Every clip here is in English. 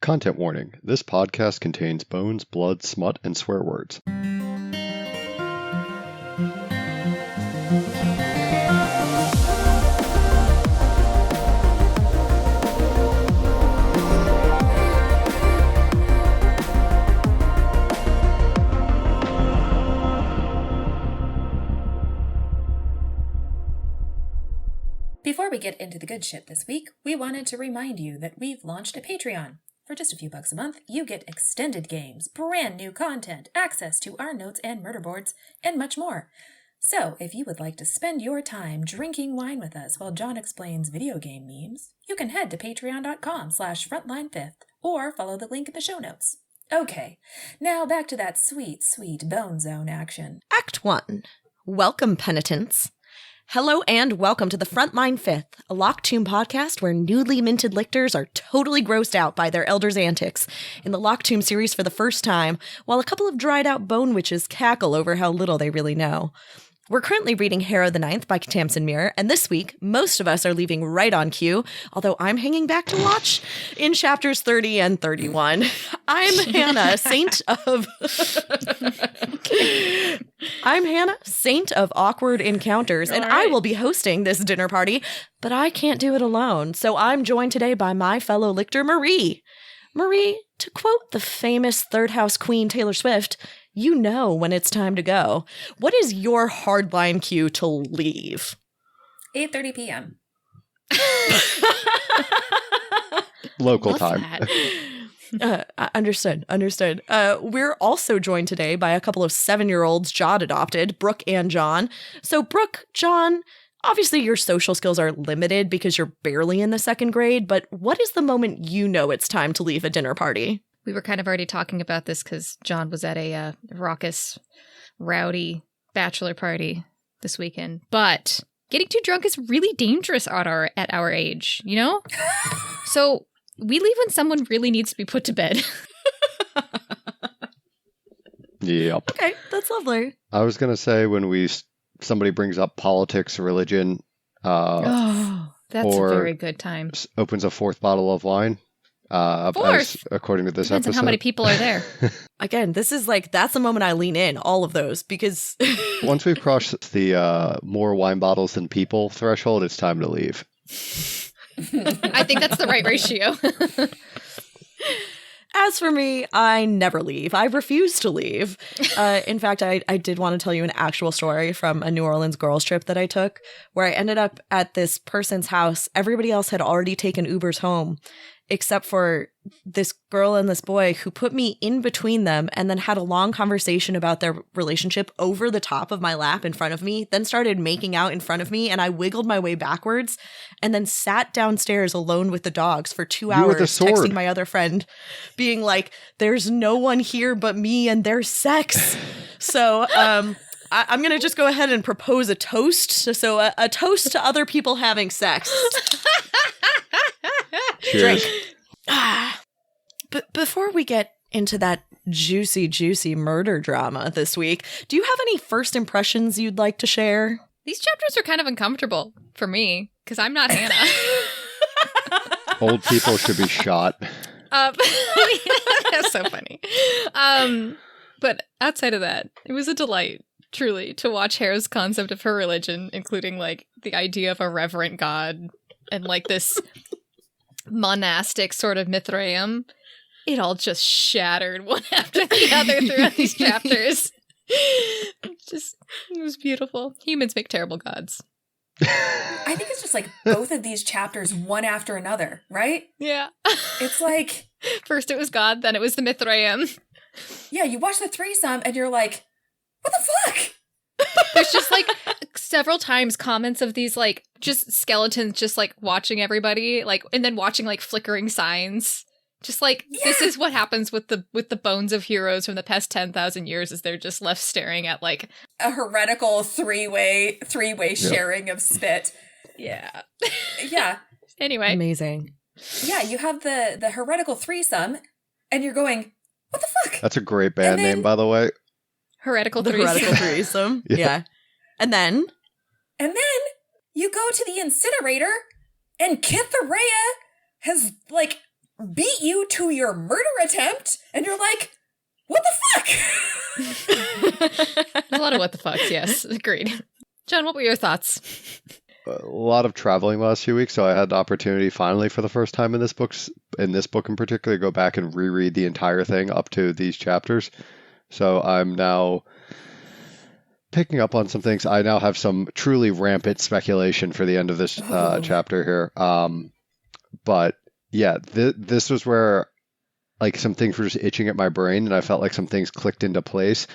Content warning. This podcast contains bones, blood, smut, and swear words. Before we get into the good shit this week, we wanted to remind you that we've launched a Patreon. For just a few bucks a month, you get extended games, brand new content, access to our notes and murder boards, and much more. So, if you would like to spend your time drinking wine with us while John explains video game memes, you can head to patreon.com/frontline5th or follow the link in the show notes. Okay, now back to that sweet, sweet Bone Zone action. Act 1. Welcome, penitents. Hello and welcome to the Frontline 5th, a Locked Tomb podcast where newly minted lictors are totally grossed out by their elders' antics in the Locked Tomb series for the first time, while a couple of dried-out bone witches cackle over how little they really know. We're currently reading Harrow the Ninth by Tamsin Muir, and this week, most of us are leaving right on cue, although I'm hanging back to watch in chapters 30 and 31. I'm Hannah, saint of awkward encounters, and I will be hosting this dinner party, but I can't do it alone, so I'm joined today by my fellow lictor, Marie. Marie, to quote the famous Third House Queen Taylor Swift, you know when it's time to go. What is your hardline cue to leave? 8:30 p.m. Local time. Understood. We're also joined today by a couple of 7-year-olds Jod adopted, Brooke and John. So Brooke, John, obviously your social skills are limited because you're barely in the second grade, but what is the moment you know it's time to leave a dinner party? We were kind of already talking about this because John was at a raucous, rowdy bachelor party this weekend. But getting too drunk is really dangerous at our age, you know? So we leave when someone really needs to be put to bed. Yep. Okay, that's lovely. I was going to say when somebody brings up politics, religion, that's a very good time. Opens a fourth bottle of wine. According to this Depends episode. on how many people are there. Again, this is that's the moment I lean in, all of those, because once we've crossed the more wine bottles than people threshold, it's time to leave. I think that's the right ratio. As for me, I never leave. I refuse to leave. In fact, I did want to tell you an actual story from a New Orleans girls trip that I took, where I ended up at this person's house. Everybody else had already taken Ubers home, except for this girl and this boy who put me in between them and then had a long conversation about their relationship over the top of my lap in front of me, then started making out in front of me, and I wiggled my way backwards and then sat downstairs alone with the dogs for 2 hours, texting my other friend, being like, there's no one here but me and their sex. So I'm going to just go ahead and propose a toast. So a toast to other people having sex. Cheers. But before we get into that juicy murder drama this week, do you have any first impressions you'd like to share? These chapters are kind of uncomfortable for me because I'm not Hannah. Old people should be shot. That's so funny. But outside of that, it was a delight, truly, to watch Harrow's concept of her religion, including like the idea of a reverent god and like this monastic sort of Mithraeum. It all just shattered one after the other throughout these chapters. It was beautiful. Humans make terrible gods. I think it's just like both of these chapters, one after another, right? Yeah. It's like... First it was God, then it was the Mithraeum. Yeah, you watch the threesome and you're like, what the fuck? There's just like several times comments of these like just skeletons just like watching everybody, like, and then watching like flickering signs. Just like, This is what happens with the bones of heroes from the past 10,000 years, is they're just left staring at like a heretical three-way sharing of spit. Yeah. Yeah. Anyway. Amazing. Yeah, you have the heretical threesome and you're going, what the fuck? That's a great band name, by the way. Heretical the threesome. Heretical threesome. Yeah. And then you go to the incinerator and Kithareya has like beat you to your murder attempt, and you're like, what the fuck? A lot of what the fucks, yes. Agreed. John, what were your thoughts? A lot of traveling last few weeks, so I had the opportunity finally for the first time in this book in particular, go back and reread the entire thing up to these chapters. So I'm now picking up on some things. I now have some truly rampant speculation for the end of this chapter here. But yeah, this was where like some things were just itching at my brain, and I felt like some things clicked into place.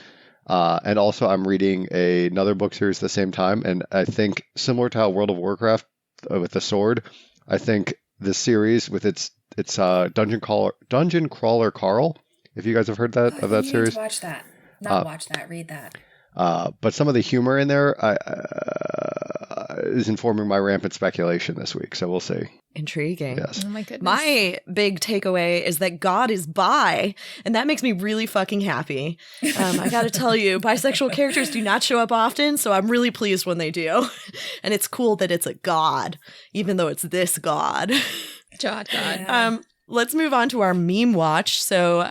And also I'm reading another book series at the same time, and I think similar to how World of Warcraft with the sword, I think this series with its Dungeon Crawler Carl, if you guys have heard that of that series. To watch that. Not watch that, read that. But some of the humor in there is informing my rampant speculation this week, so we'll see. Intriguing. Yes. Oh my goodness. My big takeaway is that God is bi, and that makes me really fucking happy. I gotta tell you, bisexual characters do not show up often, so I'm really pleased when they do. And it's cool that it's a god, even though it's this god. God. Yeah. Let's move on to our meme watch. So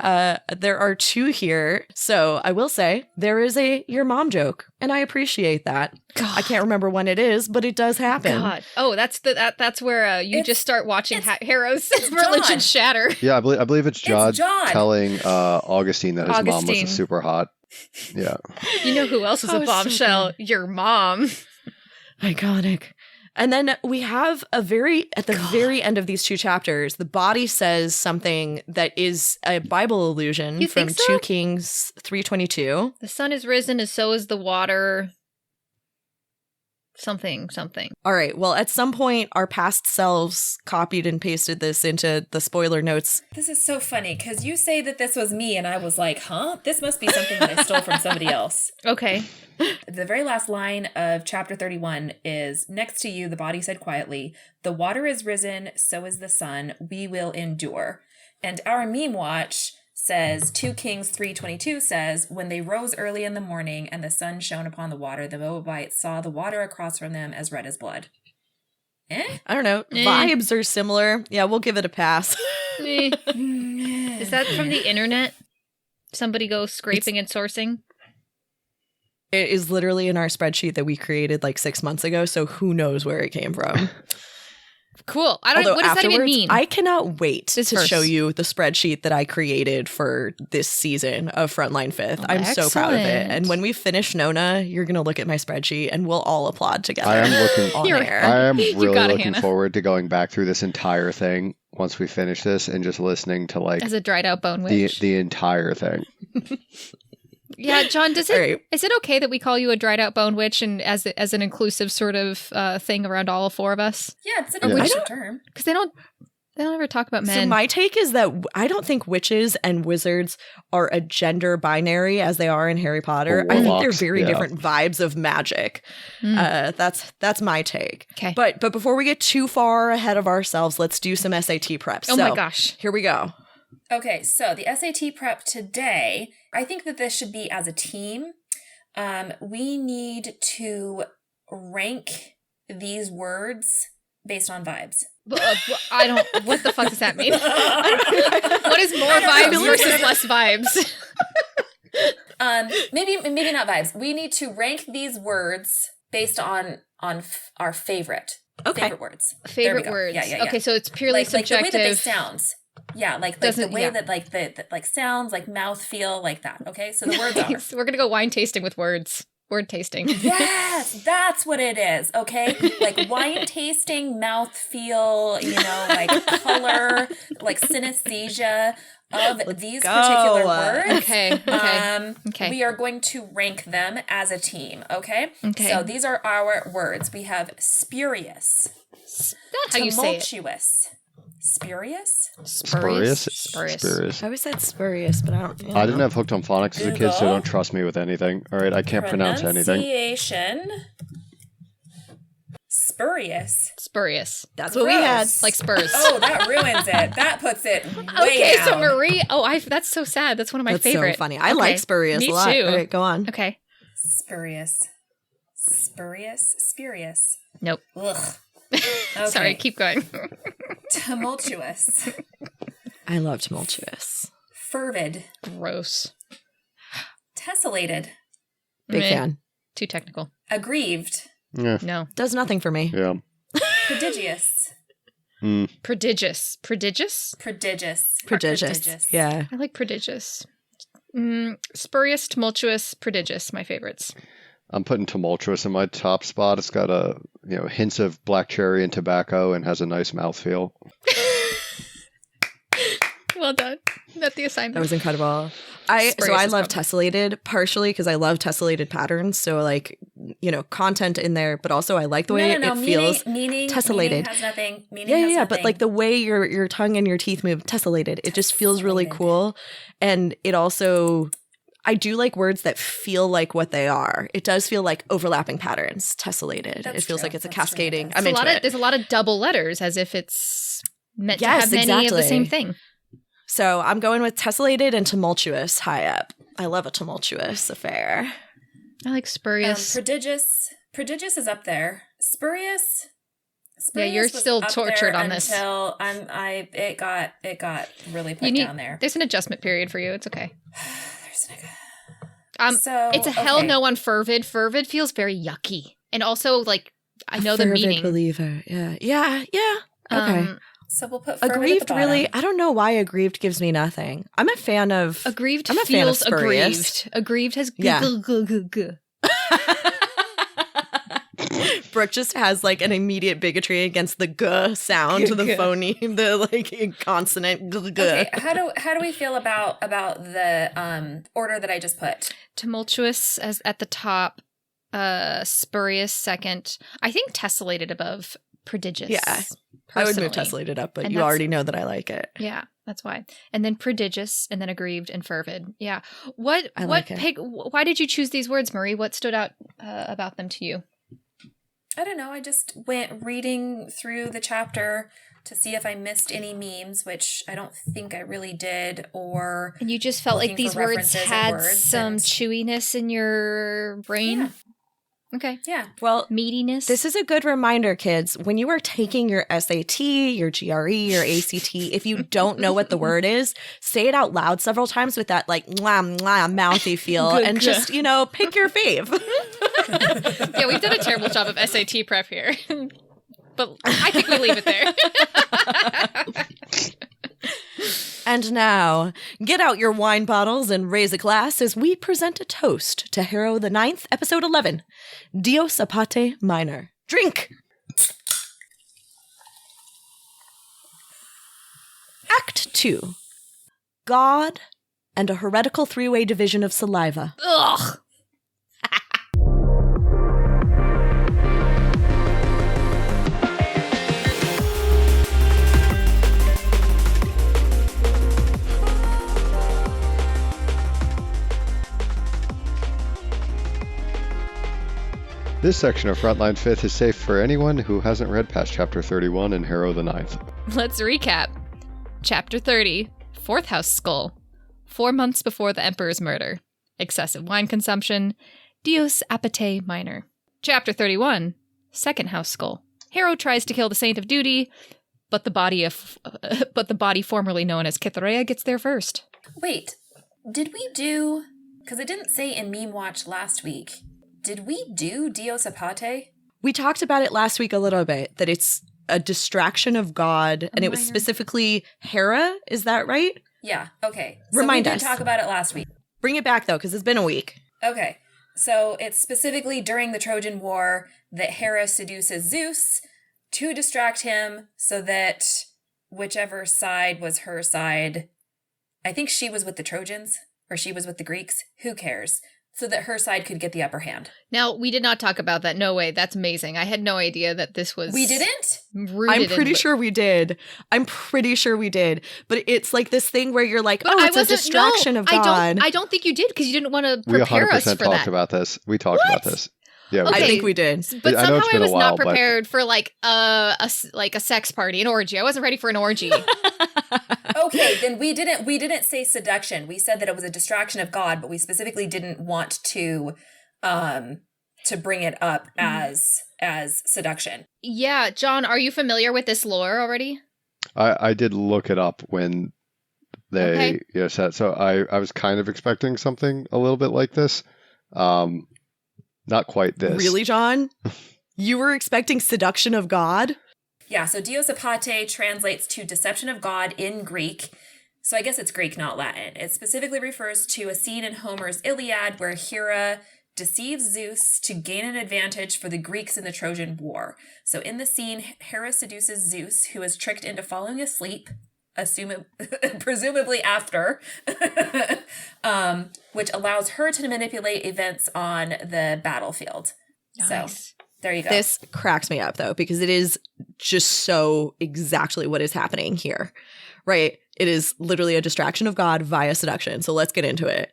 there are 2 here. So I will say there is a your mom joke, and I appreciate that. God. I can't remember when it is, but it does happen. God. Oh, that's where you just start watching Harrow's religion John. shatter. Yeah, I believe it's John John. telling Augustine that his mom Augustine. was super hot. Yeah. You know who else is Oh, a it's so bombshell? good. Your mom. Iconic. And then we have at the very end of these 2 chapters, the body says something that is a Bible allusion You from think so? 2 Kings 3:22. The sun is risen, and so is the water. Something. All right. Well, at some point, our past selves copied and pasted this into the spoiler notes. This is so funny, because you say that this was me, and I was like, huh? This must be something that I stole from somebody else. Okay. The very last line of chapter 31 is, next to you, the body said quietly, the water is risen, so is the sun, we will endure. And our meme watch says, 2 Kings 3:22 says, when they rose early in the morning and the sun shone upon the water, the Moabites saw the water across from them as red as blood. I don't know. Vibes are similar. Yeah, we'll give it a pass. Is that from the internet? Somebody go scraping and sourcing? It is literally in our spreadsheet that we created like 6 months ago, so who knows where it came from. Cool. I don't. Although What does that even afterwards, mean? I cannot wait This to verse. show you the spreadsheet that I created for this season of Frontline Fifth. Oh, I'm so proud of it. excellent. And when we finish Nona, you're going to look at my spreadsheet and we'll all applaud together. I am looking on You're- air. I am You really got it, looking Hannah. forward to going back through this entire thing once we finish this and just listening to like As a dried out bone the witch. the entire thing. Yeah, John, is All right. it okay that we call you a dried out bone witch and as an inclusive sort of thing around all 4 of us? Yeah, it's an Yeah. inclusive term. Because they don't ever talk about men. So my take is that I don't think witches and wizards are a gender binary as they are in Harry Potter. Or I think they're warlocks, very yeah. different vibes of magic. That's my take. Okay. But before we get too far ahead of ourselves, let's do some SAT prep. Oh So, my gosh. here we go. Okay, so the SAT prep today, I think that this should be as a team. We need to rank these words based on vibes. I don't. What the fuck does that mean? What is more vibes versus less vibes? Maybe not vibes. We need to rank these words based on our favorite words. There we Favorite go. words. Yeah. Okay, so it's purely like subjective. the way that they sound. Yeah, like the Doesn't- way yeah. that like sounds, like mouth feel, like that. Okay, so the words are. Nice. We're gonna go wine tasting with words. Word tasting. Yes, that's what it is. Okay, like wine tasting, mouth feel, like color, like synesthesia of these go. particular words. Okay. Okay. We are going to rank them as a team. Okay. Okay. So these are our words. We have spurious, That's how you say it. tumultuous, spurious. Spurious. I always said spurious, but I don't. I didn't have hooked on phonics as a kid, so Google. don't trust me with anything. All right, I can't pronounce anything. Pronunciation. Spurious. Spurious. That's what we had. Gross. Like spurs. Oh, that ruins it. That puts it way Okay, down. so Marie. Oh, that's so sad. That's one of my That's favorite. so funny. I Okay. like spurious Me a lot. too. All right, go on. Okay. Spurious. Spurious. Nope. Ugh. Okay. Sorry. Keep going. Tumultuous. I love tumultuous. Fervid. Gross. Tessellated. Big Meh. fan. Too technical. Aggrieved. Yeah. No. Does nothing for me. Yeah. Prodigious. Prodigious. Prodigious? Prodigious. Prodigious. Yeah. I like prodigious. Spurious, tumultuous, prodigious, my favorites. I'm putting tumultuous in my top spot. It's got hints of black cherry and tobacco and has a nice mouthfeel. Well done. Met the assignment. That was incredible. I Spurious is love probably- tessellated partially because I love tessellated patterns. So like, content in there, but also I like the way it feels meaning tessellated. Meaning has nothing. Meaning has Yeah. nothing. But like the way your tongue and your teeth move, tessellated, it just feels really Tessellated. cool. And it also, I do like words that feel like what they are. It does feel like overlapping patterns, tessellated. That's It feels true. like it's a That's true. cascading. That's I'm into it. There's a lot of double letters as if it's meant to Yes, have many of the same exactly. thing. So I'm going with tessellated and tumultuous high up. I love a tumultuous affair. I like spurious. Prodigious is up there. Spurious. Yeah, you're was still up tortured there on this. until it got really put down there. There's an adjustment period for you. It's okay. So It's a hell okay. no on fervid. Fervid feels very yucky. And also, like, I know the Fervid meaning. believer. Yeah. Okay. So we'll put fervid Aggrieved at the really, bottom. I don't know why aggrieved gives me nothing. I'm a fan of Aggrieved I'm a fan of feels spurious. aggrieved. Aggrieved has Yeah. g. Brooke just has like an immediate bigotry against the g sound to the phoneme, the like consonant g. Okay, how do we feel about the order that I just put? Tumultuous as at the top, spurious second. I think tessellated above prodigious. Yeah. I would move personally. tessellated up, but And you that's- already know that I like it. Yeah, that's why. And then prodigious, and then aggrieved and fervid. Yeah. Why did you choose these words, Marie? What stood out about them to you? I don't know. I just went reading through the chapter to see if I missed any memes, which I don't think I really did, or And you just felt like looking these for words references in had words some and- chewiness in your brain? Yeah. Okay. Yeah. Well, Meatiness? this is a good reminder, kids. When you are taking your SAT, your GRE, your ACT, if you don't know what the word is, say it out loud several times with that like mwah, mwah, mouthy feel and just, pick your fave. Yeah, we've done a terrible job of SAT prep here. But I think we leave it there. And now, get out your wine bottles and raise a glass as we present a toast to Harrow the Ninth, Episode 11, Dios Apate Minor. Drink! Act 2. God and a heretical three-way division of saliva. Ugh. This section of Frontline Fifth is safe for anyone who hasn't read past Chapter 31 in Harrow the Ninth. Let's recap. Chapter 30, Fourth House Skull. 4 months before the Emperor's murder. Excessive wine consumption. Dios Apate Minor. Chapter 31, Second House Skull. Harrow tries to kill the Saint of Duty, but the body formerly known as Kytherea gets there first. Wait, did we do? Because it didn't say in Meme Watch last week. Did we do Dios Apate? We talked about it last week a little bit, that it's a distraction of God, and it was minor. specifically Hera, is that right? Yeah. Okay. Remind so we us. did talk about it last week. Bring it back, though, because it's been a week. Okay. So it's specifically during the Trojan War that Hera seduces Zeus to distract him so that whichever side was her side, I think she was with the Trojans or she was with the Greeks, who cares? So that her side could get the upper hand. Now, we did not talk about that. No way. That's amazing. I had no idea that this was... We didn't? I'm pretty sure we did. But it's like this thing where you're like, it's a distraction of God. I don't think you did because you didn't want to We prepare 100% us for talked that. about this. We talked about this. Yeah, we Okay. I did. think we did. But I know somehow it's I been a was while, not but- prepared for like a sex party, an orgy. I wasn't ready for an orgy. Okay, then we didn't say seduction. We said that it was a distraction of God, but we specifically didn't want to bring it up as seduction. Yeah, John, are you familiar with this lore already? I did look it up when they said. So I was kind of expecting something a little bit like this. Not quite this. Really, John? You were expecting seduction of God? Yeah, so Dios Apate translates to deception of God in Greek. So I guess it's Greek, not Latin. It specifically refers to a scene in Homer's Iliad where Hera deceives Zeus to gain an advantage for the Greeks in the Trojan War. So in the scene, Hera seduces Zeus, who is tricked into falling asleep, presumably after, which allows her to manipulate events on the battlefield. Nice. So there you go. This cracks me up, though, because it is just so exactly what is happening here, right? It is literally a distraction of God via seduction. So let's get into it.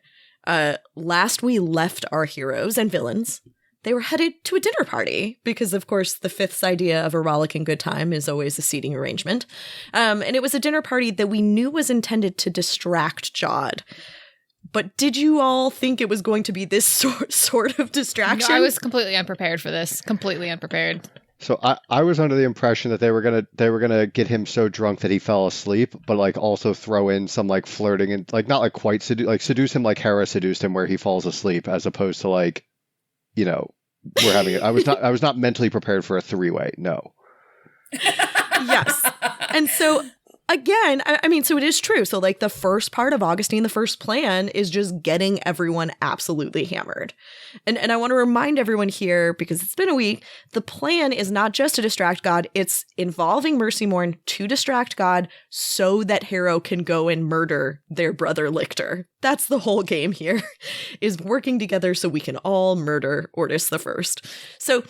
Last we left our heroes and villains, they were headed to a dinner party because, of course, the fifth's idea of a rollicking good time is always a seating arrangement. And it was a dinner party that we knew was intended to distract Jod. But did you all think it was going to be this sort of distraction? No, I was completely unprepared for this. Completely unprepared. So I was under the impression that they were gonna get him so drunk that he fell asleep, but like also throw in some like flirting and like not like quite seduce him like Hera seduced him where he falls asleep, as opposed to like, we're having it. I was not mentally prepared for a three-way. No. Yes. And so again, I mean, so it is true. So like the first part of Augustine, the first plan is just getting everyone absolutely hammered. And I want to remind everyone here, because it's been a week, the plan is not just to distract God, it's involving Mercy Morn to distract God so that Harrow can go and murder their brother Lictor. That's the whole game here, is working together so we can all murder Ortis the First. So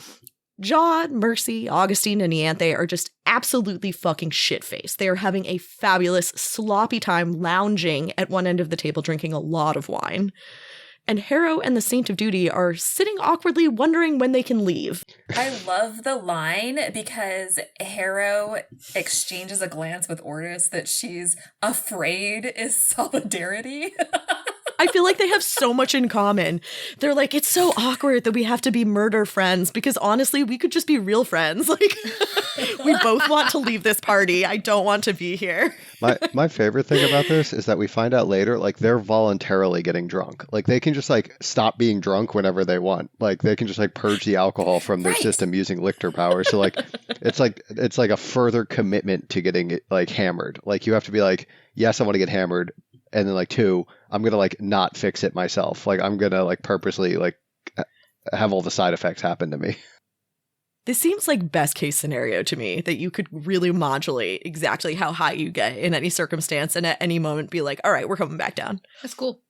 Jod, Mercy, Augustine, and Ianthe are just absolutely fucking shit-faced. They are having a fabulous, sloppy time lounging at one end of the table drinking a lot of wine. And Harrow and the Saint of Duty are sitting awkwardly wondering when they can leave. I love the line because Harrow exchanges a glance with Ortis that she's afraid is solidarity. I feel like they have so much in common. They're like, it's so awkward that we have to be murder friends because honestly, we could just be real friends. Like, we both want to leave this party. I don't want to be here. My favorite thing about this is that we find out later, like they're voluntarily getting drunk. Like they can just like stop being drunk whenever they want. Like they can just like purge the alcohol from their system using Lictor power. So like it's like a further commitment to getting like hammered. Like you have to be like, yes, I want to get hammered. And then like 2, I'm going to like not fix it myself. Like I'm going to like purposely like have all the side effects happen to me. This seems like best case scenario to me, that you could really modulate exactly how high you get in any circumstance and at any moment be like, all right, we're coming back down. That's cool.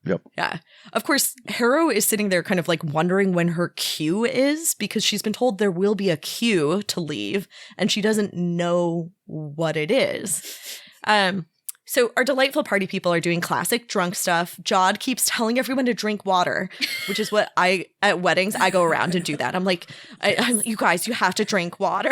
Yep. Yeah. Of course, Harrow is sitting there kind of like wondering when her cue is because she's been told there will be a cue to leave and she doesn't know what it is. So our delightful party people are doing classic drunk stuff. Jod keeps telling everyone to drink water, which is what at weddings, I go around and do that. I'm like, you guys, you have to drink water.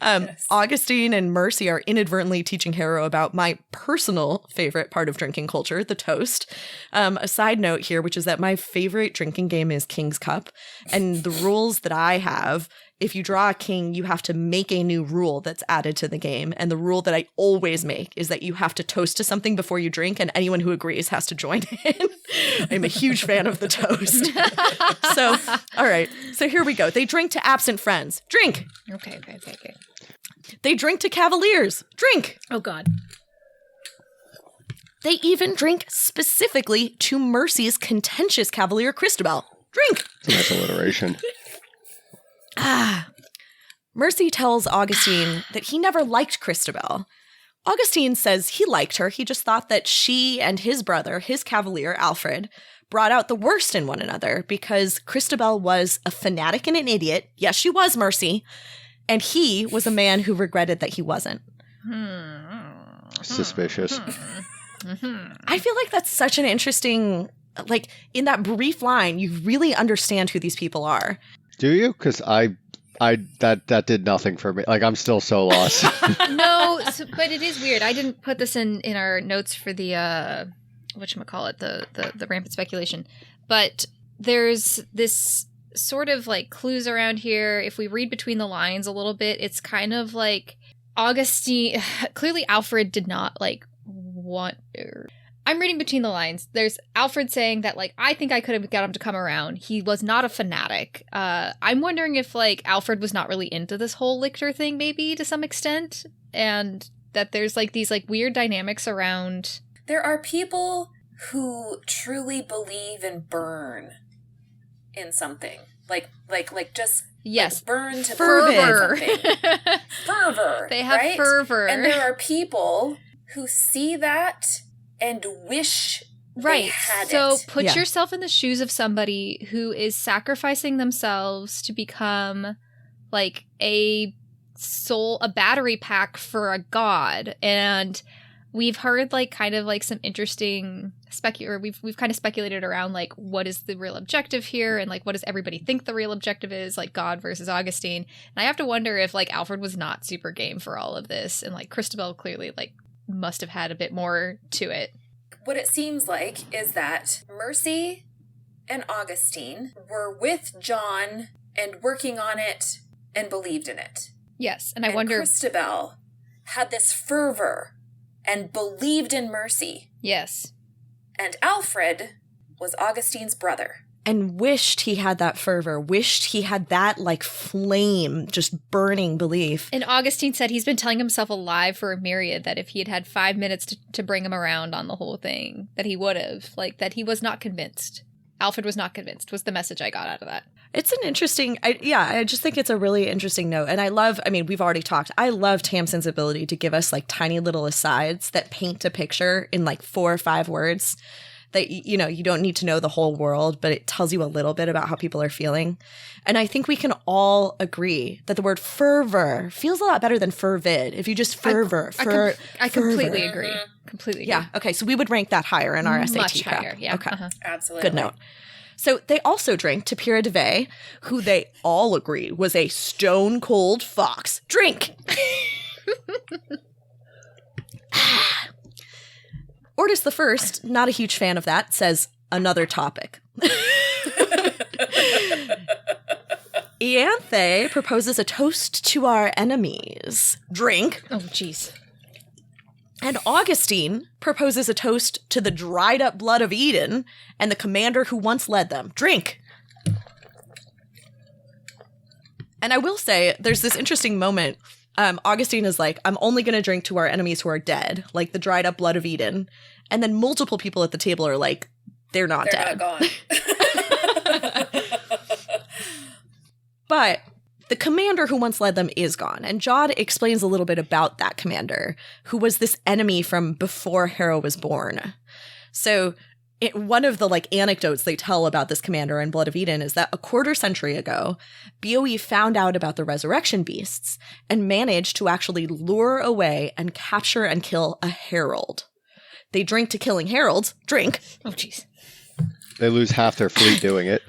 Yes. Augustine and Mercy are inadvertently teaching Harrow about my personal favorite part of drinking culture, the toast. A side note here, which is that my favorite drinking game is King's Cup. And the rules that I have, if you draw a king, you have to make a new rule that's added to the game. And the rule that I always make is that you have to toast to something before you drink, and anyone who agrees has to join in. I'm a huge fan of the toast. So, all right. So here we go. They drink to absent friends. Drink. Okay. They drink to cavaliers. Drink. Oh, God. They even drink specifically to Mercy's contentious cavalier, Christabel. Drink. That's a nice alliteration. Mercy tells Augustine that he never liked Christabel. Augustine says he liked her. He just thought that she and his brother, his cavalier, Alfred, brought out the worst in one another because Christabel was a fanatic and an idiot. Yes, she was, Mercy. And he was a man who regretted that he wasn't. Suspicious. I feel like that's such an interesting, like, in that brief line, you really understand who these people are. Do you? Because that did nothing for me. Like, I'm still so lost. No, but it is weird. I didn't put this in our notes for the whatchamacallit, the rampant speculation. But there's this sort of like clues around here. If we read between the lines a little bit, it's kind of like Augustine, clearly Alfred did not like I'm reading between the lines. There's Alfred saying that, like, I think I could have got him to come around. He was not a fanatic. I'm wondering if, like, Alfred was not really into this whole lictor thing, maybe, to some extent. And that there's, like, these, like, weird dynamics around. There are people who truly believe and burn in something. Like just Yes, like burn to fervor. believe in something. Fervor. They have right? fervor. And there are people who see that and wish they had so it. put yourself in the shoes of somebody who is sacrificing themselves to become like a battery pack for a god. And we've heard like kind of like some interesting we've kind of speculated around like what is the real objective here, and like what does everybody think the real objective is, like God versus Augustine. And I have to wonder if like Alfred was not super game for all of this, and like Christabel clearly like must have had a bit more to it. What it seems like is that Mercy and Augustine were with John and working on it and believed in it. Yes, and I wonder... Christabel had this fervor and believed in Mercy. Yes. And Alfred was Augustine's brother. And wished he had that fervor, wished he had that, like, flame, just burning belief. And Augustine said he's been telling himself a lie for a myriad, that if he had had 5 minutes to bring him around on the whole thing, that he would have. Like, that he was not convinced. Alfred was not convinced, was the message I got out of that. It's an interesting, I just think it's a really interesting note. And we've already talked, I love Tamsin's ability to give us, like, tiny little asides that paint a picture in, like, 4 or 5 words. That, you know, you don't need to know the whole world, but it tells you a little bit about how people are feeling. And I think we can all agree that the word fervor feels a lot better than fervid. If you just fervor. I completely agree. Completely agree. Yeah. Okay. So we would rank that higher in our SAT. Much higher. Yeah. Okay. Absolutely. Good note. So they also drank to Pira de Vey, who they all agreed was a stone cold fox. Drink. Ortis the First, not a huge fan of that, says another topic. Ianthe proposes a toast to our enemies. Drink. Oh, jeez. And Augustine proposes a toast to the dried up blood of Eden and the commander who once led them. Drink. And I will say, there's this interesting moment. Augustine is like, I'm only going to drink to our enemies who are dead, like the dried up blood of Eden. And then multiple people at the table are like, they're not dead. Not gone. But the commander who once led them is gone. And Jod explains a little bit about that commander, who was this enemy from before Harrow was born. So one of the like anecdotes they tell about this commander in Blood of Eden is that a quarter century ago, BOE found out about the resurrection beasts and managed to actually lure away and capture and kill a herald. They drink to killing heralds. Drink. Oh, jeez. They lose half their fleet doing it.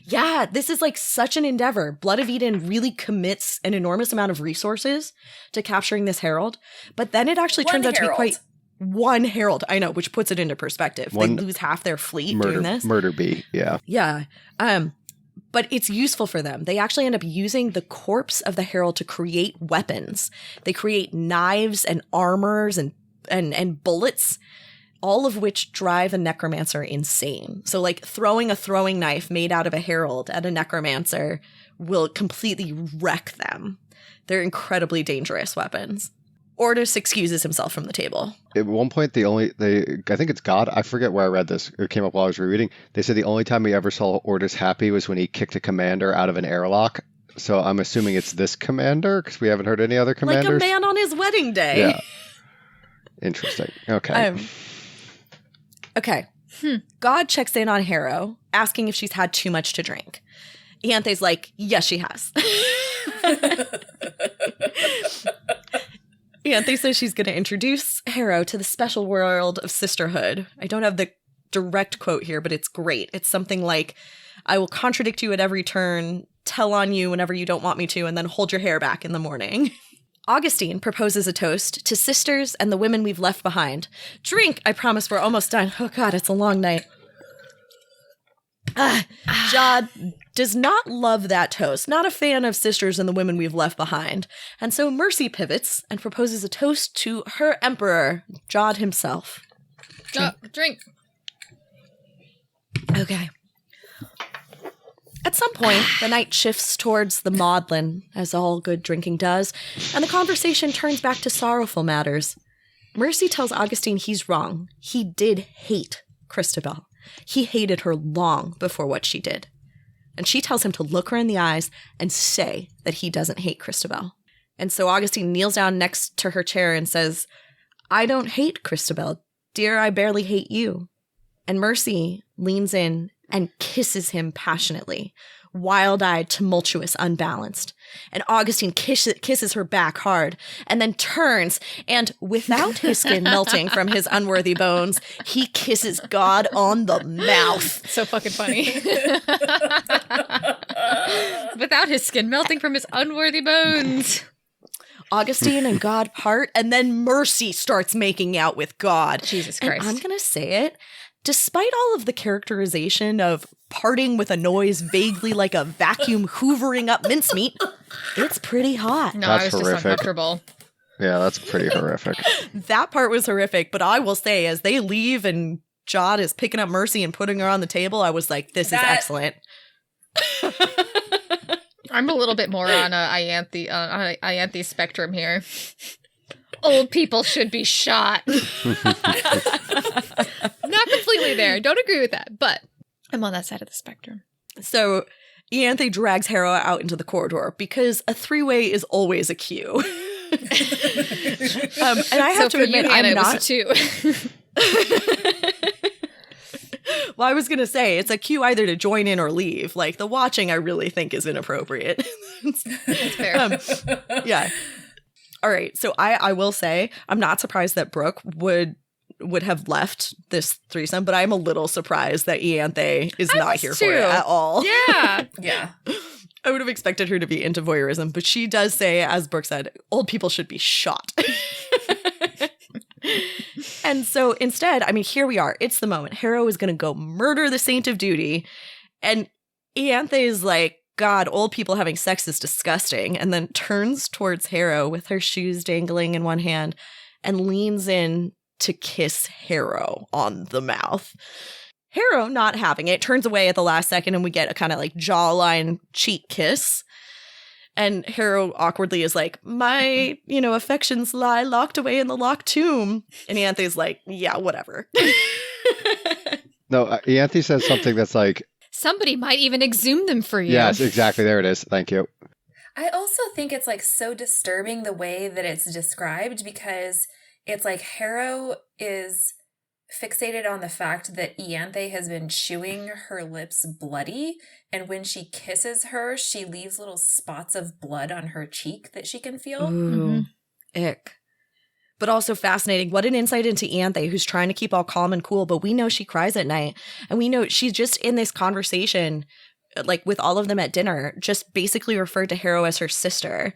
Yeah, this is like such an endeavor. Blood of Eden really commits an enormous amount of resources to capturing this herald, but then it actually turns out to be quite... One herald, I know, which puts it into perspective. They lose half their fleet doing this. Murder bee, yeah. Yeah. But it's useful for them. They actually end up using the corpse of the herald to create weapons. They create knives and armors and bullets, all of which drive a necromancer insane. So like throwing a throwing knife made out of a herald at a necromancer will completely wreck them. They're incredibly dangerous weapons. Ortis excuses himself from the table. At one point, I think it's God. I forget where I read this. It came up while I was rereading. They said the only time we ever saw Ortis happy was when he kicked a commander out of an airlock. So I'm assuming it's this commander because we haven't heard any other commanders. Like a man on his wedding day. Yeah. Interesting. Okay. Okay. God checks in on Harrow, asking if she's had too much to drink. Ianthe's like, yes, she has. Ianthe says she's going to introduce Harrow to the special world of sisterhood. I don't have the direct quote here, but it's great. It's something like, I will contradict you at every turn, tell on you whenever you don't want me to, and then hold your hair back in the morning. Augustine proposes a toast to sisters and the women we've left behind. Drink! I promise we're almost done. Oh God, it's a long night. Jod does not love that toast, not a fan of sisters and the women we've left behind. And so Mercy pivots and proposes a toast to her emperor, Jod himself. Drink. Okay. At some point, the night shifts towards the maudlin, as all good drinking does, and the conversation turns back to sorrowful matters. Mercy tells Augustine he's wrong. He did hate Christabel. He hated her long before what she did. And she tells him to look her in the eyes and say that he doesn't hate Christabel. And so Augustine kneels down next to her chair and says, I don't hate Christabel. Dear, I barely hate you. And Mercy leans in and kisses him passionately, wild-eyed, tumultuous, unbalanced. And Augustine kisses her back hard, and then turns, and without his skin melting from his unworthy bones, he kisses God on the mouth. So fucking funny. Without his skin melting from his unworthy bones. Augustine and God part, and then Mercy starts making out with God. Jesus Christ. And I'm going to say it. Despite all of the characterization of parting with a noise vaguely like a vacuum hoovering up mincemeat, it's pretty hot. No, That's I was horrific. just uncomfortable. Yeah, that's pretty horrific. That part was horrific, but I will say, as they leave and Jod is picking up Mercy and putting her on the table, I was like, this is excellent. I'm a little bit more on Ianthe's spectrum here. Old people should be shot. Not completely there. Don't agree with that, but I'm on that side of the spectrum. So Ianthe drags Harrow out into the corridor because a three-way is always a cue. And I have to admit, I'm not too. Well, I was going to say, it's a cue either to join in or leave. Like, the watching, I really think, is inappropriate. That's fair. Yeah. All right. So I will say, I'm not surprised that Brooke would have left this threesome, but I'm a little surprised that Ianthe is not here for it at all. Yeah. Yeah. I would have expected her to be into voyeurism, but she does say, as Brooke said, old people should be shot. And so instead, I mean, here we are. It's the moment. Harrow is going to go murder the Saint of Duty. And Ianthe is like, God, old people having sex is disgusting. And then turns towards Harrow with her shoes dangling in one hand and leans in to kiss Harrow on the mouth. Harrow, not having it, turns away at the last second and we get a kind of like jawline cheek kiss. And Harrow awkwardly is like, my, affections lie locked away in the locked tomb. And Ianthe's like, yeah, whatever. No, Ianthe says something that's like, somebody might even exhume them for you. yes, exactly. There it is. Thank you. I also think it's like so disturbing the way that it's described, because it's like Harrow is fixated on the fact that Ianthe has been chewing her lips bloody, and when she kisses her, she leaves little spots of blood on her cheek that she can feel. Ooh, ick. But also fascinating. What an insight into Ianthe, who's trying to keep all calm and cool, but we know she cries at night. And we know she's just in this conversation, like with all of them at dinner, just basically referred to Harrow as her sister,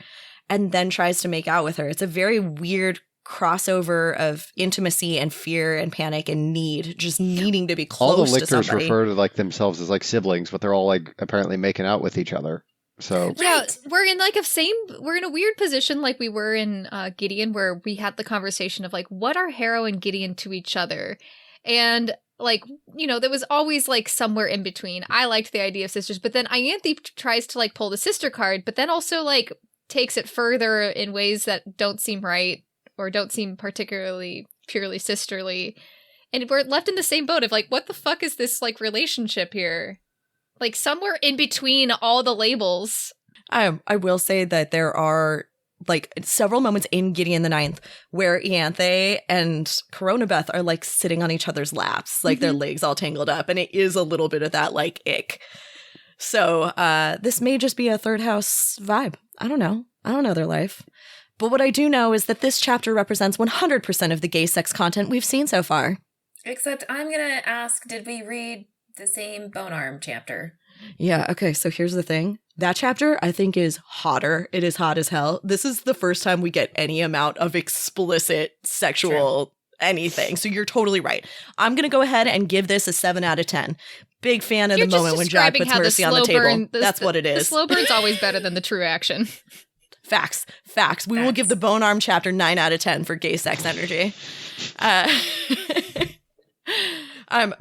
and then tries to make out with her. It's a very weird crossover of intimacy and fear and panic and need, just needing to be close all the to lictors somebody. refer to like themselves as like siblings, but they're all like apparently making out with each other. So Yeah, we're in a weird position like we were in Gideon, where we had the conversation of like, what are Harrow and Gideon to each other? And like, there was always like somewhere in between. I liked the idea of sisters, but then Ianthe tries to like pull the sister card, but then also like takes it further in ways that don't seem right or don't seem particularly purely sisterly. And we're left in the same boat of like, what the fuck is this like relationship here? Like somewhere in between all the labels. I will say that there are like several moments in Gideon the Ninth where Ianthe and Coronabeth are like sitting on each other's laps, like their legs all tangled up. And it is a little bit of that like ick. So this may just be a Third House vibe. I don't know their life. But what I do know is that this chapter represents 100% of the gay sex content we've seen so far. Except I'm going to ask, did we read the same Bone Arm chapter? Yeah, okay, so here's the thing. That chapter, I think, is hotter. It is hot as hell. This is the first time we get any amount of explicit sexual anything. So you're totally right. I'm going to go ahead and give this a 7 out of 10. big fan of You're the just moment when Jack describing puts how the Mercy on the slow table. burn- That's what it The is. slow burn's always better than the true action. Facts. We will give the Bone Arm chapter 9 out of 10 for gay sex energy.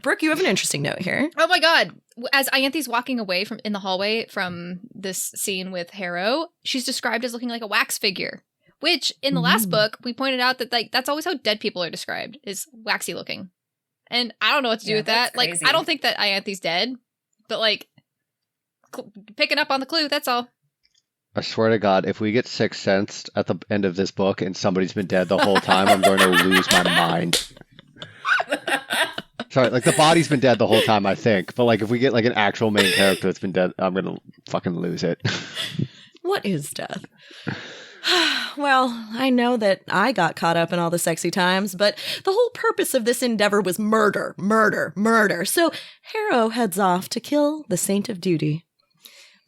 Brooke, you have an interesting note here. Oh my god. As Ianthe's walking away from in the hallway from this scene with Harrow, she's described as looking like a wax figure. Which, in the last book, we pointed out that like that's always how dead people are described, is waxy looking. And I don't know what to do with that. Like, crazy. I don't think that Ianthe's dead, but like, picking up on the clue, that's all. I swear to God, if we get Sixth Sensed at the end of this book and somebody's been dead the whole time, I'm going to lose my mind. Sorry, like the body's been dead the whole time, I think. But like if we get like an actual main character that's been dead, I'm going to fucking lose it. What is death? Well, I know that I got caught up in all the sexy times, but the whole purpose of this endeavor was murder. So Harrow heads off to kill the Saint of Duty.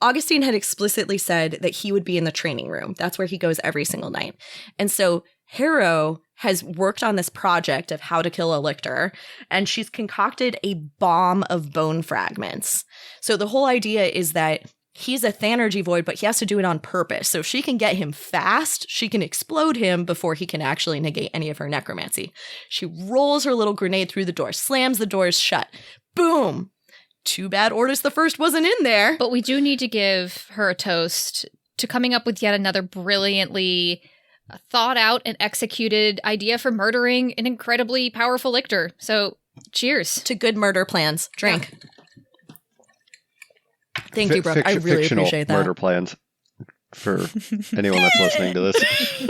Augustine had explicitly said that he would be in the training room. That's where he goes every single night. And so Harrow has worked on this project of how to kill a lictor, and she's concocted a bomb of bone fragments. So the whole idea is that he's a Thanergy void, but he has to do it on purpose. So if she can get him fast, she can explode him before he can actually negate any of her necromancy. She rolls her little grenade through the door, slams the doors shut. Boom! Too bad Ortis the First wasn't in there. But we do need to give her a toast to coming up with yet another brilliantly thought out and executed idea for murdering an incredibly powerful lictor. So, cheers. To good murder plans. Drink. Yeah. Thank you, Brooke. I really fictional appreciate that. Murder plans for anyone that's listening to this.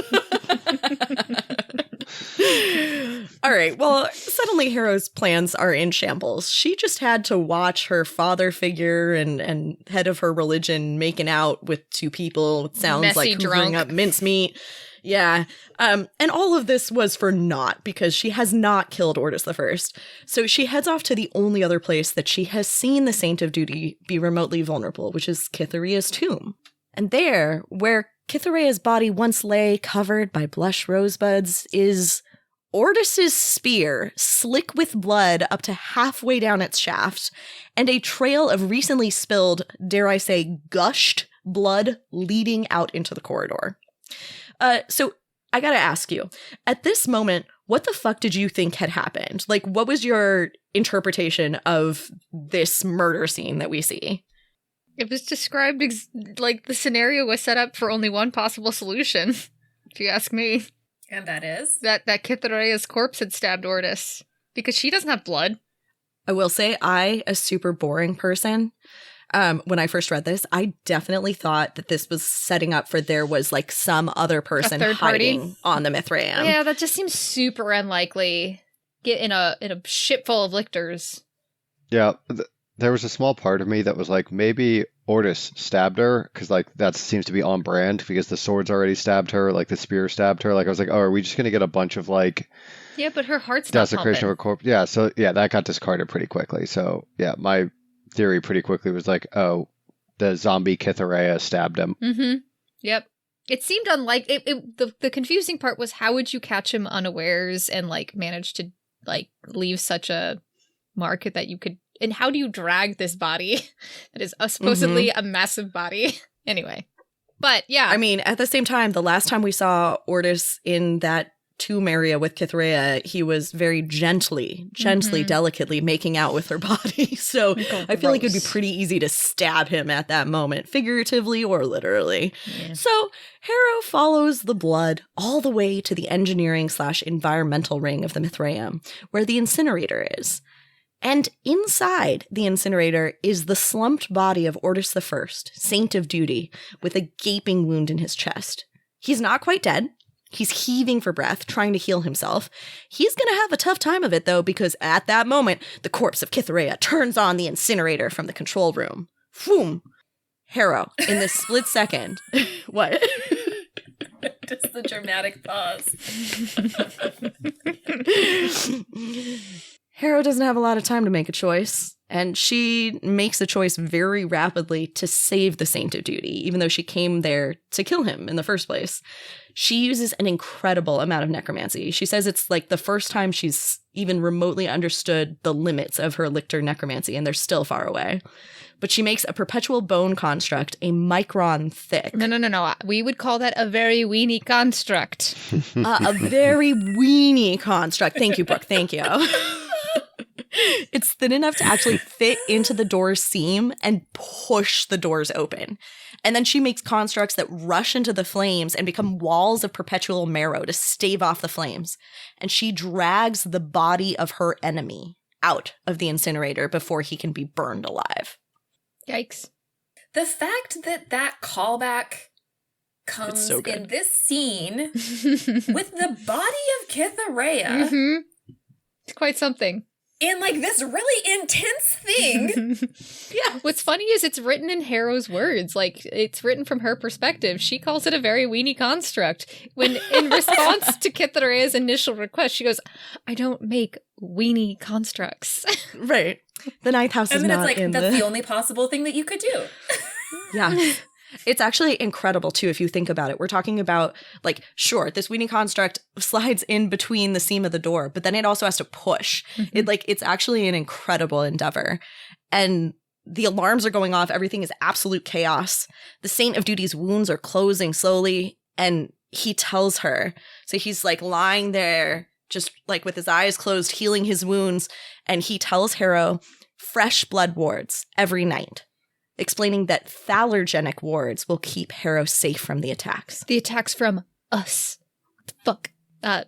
All right. Well, suddenly Harrow's plans are in shambles. She just had to watch her father figure and head of her religion making out with two people. It sounds Messy like drunk. hoovering up mincemeat. Yeah. And all of this was for naught because she has not killed Ortis the First. So she heads off to the only other place that she has seen the Saint of Duty be remotely vulnerable, which is Cytherea's tomb. And there, where Cytherea's body once lay covered by blush rosebuds, is Ortis's spear, slick with blood up to halfway down its shaft, and a trail of recently spilled, dare I say, gushed blood leading out into the corridor. So I gotta ask you, at this moment, what the fuck did you think had happened? Like, what was your interpretation of this murder scene that we see? It was described like the scenario was set up for only one possible solution, if you ask me. And that is? That Cytherea's corpse had stabbed Ortis. Because she doesn't have blood. I will say, a super boring person, when I first read this, I definitely thought that this was setting up for there was like some other person hiding on the Mithraeum. Yeah, that just seems super unlikely. Get in a ship full of lictors. Yeah, there was a small part of me that was like, maybe Ortis stabbed her, because like that seems to be on brand, because the swords already stabbed her, like the spear stabbed her. Like I was like, oh, are we just gonna get a bunch of like Yeah, but her heart's not desecration of her corpse? Yeah, so yeah, that got discarded pretty quickly. So yeah, my theory pretty quickly was like, oh, the zombie Cytherea stabbed him. Mm-hmm. Yep. It seemed unlike the confusing part was how would you catch him unawares and like manage to like leave such a mark that you could, and how do you drag this body that is supposedly a massive body? Anyway. But yeah. I mean, at the same time, the last time we saw Ortis in that tomb area with Cytherea, he was very gently, delicately making out with her body. So I feel like it'd be pretty easy to stab him at that moment, figuratively or literally. Yeah. So Harrow follows the blood all the way to the engineering/environmental ring of the Mithraeum, where the incinerator is. And inside the incinerator is the slumped body of Ortis the First, Saint of Duty, with a gaping wound in his chest. He's not quite dead. He's heaving for breath, trying to heal himself. He's going to have a tough time of it, though, because at that moment, the corpse of Cytherea turns on the incinerator from the control room. Boom! Harrow, in this split second. What? Just the dramatic pause. Harrow doesn't have a lot of time to make a choice. And she makes a choice very rapidly to save the Saint of Duty, even though she came there to kill him in the first place. She uses an incredible amount of necromancy. She says it's like the first time she's even remotely understood the limits of her lictor necromancy, and they're still far away. But she makes a perpetual bone construct, a micron thick. No. We would call that a very weenie construct. A very weenie construct. Thank you, Brooke. Thank you. It's thin enough to actually fit into the door's seam and push the doors open. And then she makes constructs that rush into the flames and become walls of perpetual marrow to stave off the flames. And she drags the body of her enemy out of the incinerator before he can be burned alive. Yikes. The fact that callback comes so in this scene with the body of Kithareya It's quite something. in like this really intense thing. Yeah. What's funny is it's written in Harrow's words. Like, it's written from her perspective. She calls it a very weenie construct. When in response to Kithareya's initial request, she goes, I don't make weenie constructs. Right. The ninth house is And then not it's like, in that's the only possible thing that you could do. Yeah. It's actually incredible, too, if you think about it. We're talking about, like, sure, this weenie construct slides in between the seam of the door, but then it also has to push. It's actually an incredible endeavor. And the alarms are going off. Everything is absolute chaos. The Saint of Duty's wounds are closing slowly, and he tells her. So he's, like, lying there, just, like, with his eyes closed, healing his wounds, and he tells Harrow fresh blood wards every night, explaining that thalergenic wards will keep Harrow safe from the attacks. The attacks from us. What the fuck?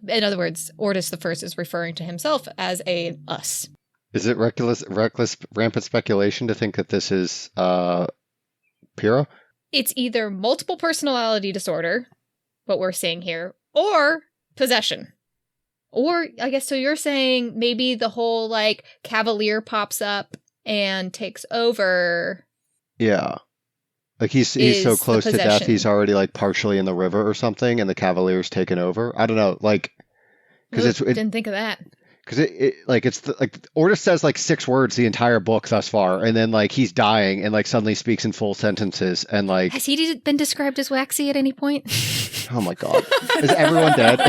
In other words, Ortis the First is referring to himself as a us. Is it reckless, rampant speculation to think that this is Pyrrha? It's either multiple personality disorder, what we're seeing here, or possession. Or, I guess, so you're saying maybe the whole, like, Cavalier pops up and takes over. Yeah. Like he's so close to death, he's already like partially in the river or something, and the Cavalier's taken over. I don't know, like, because didn't think of that. Because Ortis says like 6 words the entire book thus far, and then like he's dying and like suddenly speaks in full sentences, and like has he been described as waxy at any point? Oh my god, is everyone dead?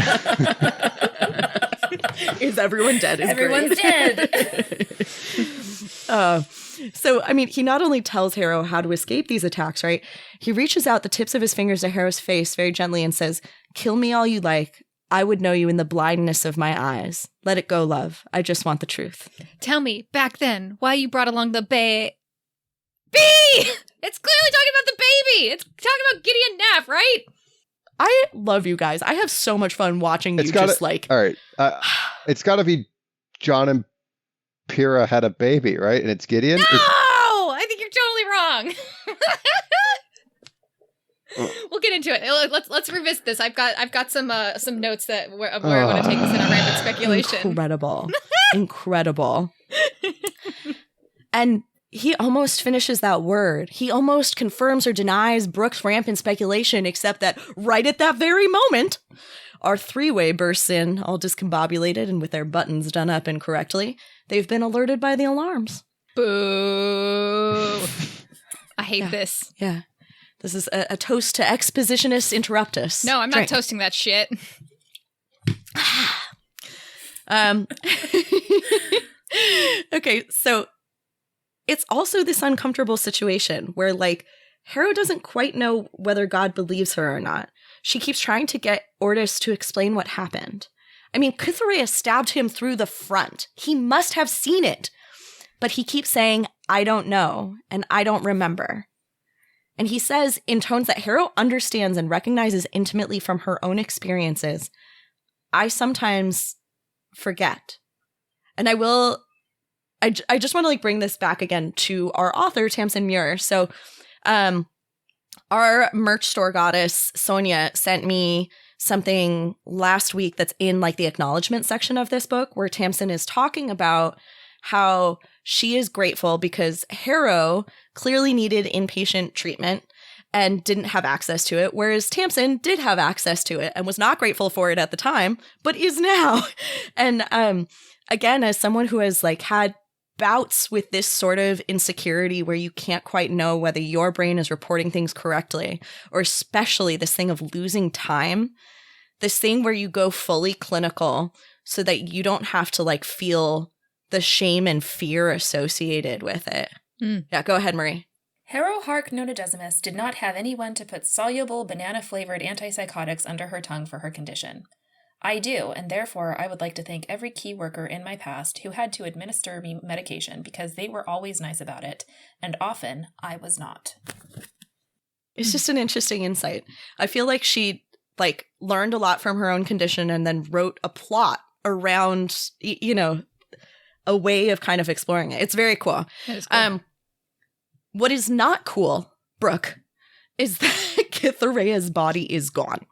Is everyone dead? Everyone's dead. So, I mean, he not only tells Harrow how to escape these attacks, right? He reaches out the tips of his fingers to Harrow's face very gently and says, "Kill me all you like. I would know you in the blindness of my eyes. Let it go, love. I just want the truth." Tell me, back then, why you brought along the bee? It's clearly talking about the baby! It's talking about Gideon Naff, right? I love you guys. I have so much fun watching you All right. It's got to be John and Pyrrha had a baby, right? And it's Gideon? No! I think you're totally wrong. We'll get into it. Let's revisit this. I've got some notes where I want to take this in a rampant speculation. Incredible. And he almost finishes that word. He almost confirms or denies Brooke's rampant speculation, except that right at that very moment, our three-way bursts in, all discombobulated and with their buttons done up incorrectly. They've been alerted by the alarms. Boo. I hate this. Yeah. This is a toast to Expositionist Interruptus. No, I'm not toasting that shit. Okay, so it's also this uncomfortable situation where, like, Harrow doesn't quite know whether God believes her or not. She keeps trying to get Ortis to explain what happened. I mean, Kithareya stabbed him through the front. He must have seen it. But he keeps saying, "I don't know," and "I don't remember." And he says, in tones that Harrow understands and recognizes intimately from her own experiences, "I sometimes forget." And I just want to, like, bring this back again to our author, Tamsin Muir. So our merch store goddess, Sonia, sent me something last week that's in, like, the acknowledgement section of this book, where Tamsin is talking about how she is grateful because Harrow clearly needed inpatient treatment and didn't have access to it, whereas Tamsin did have access to it and was not grateful for it at the time, but is now. And again, as someone who has, like, had bouts with this sort of insecurity where you can't quite know whether your brain is reporting things correctly, or especially this thing of losing time, this thing where you go fully clinical so that you don't have to like feel the shame and fear associated with it. Yeah, go ahead, Marie. Harrow Hark Nonodecimus did not have anyone to put soluble banana-flavored antipsychotics under her tongue for her condition. I do, and therefore I would like to thank every key worker in my past who had to administer me medication because they were always nice about it, and often I was not. It's just an interesting insight. I feel like she like learned a lot from her own condition and then wrote a plot around, you know, a way of kind of exploring it. It's very cool. That is cool. What is not cool, Brooke, is that Kithurea's body is gone.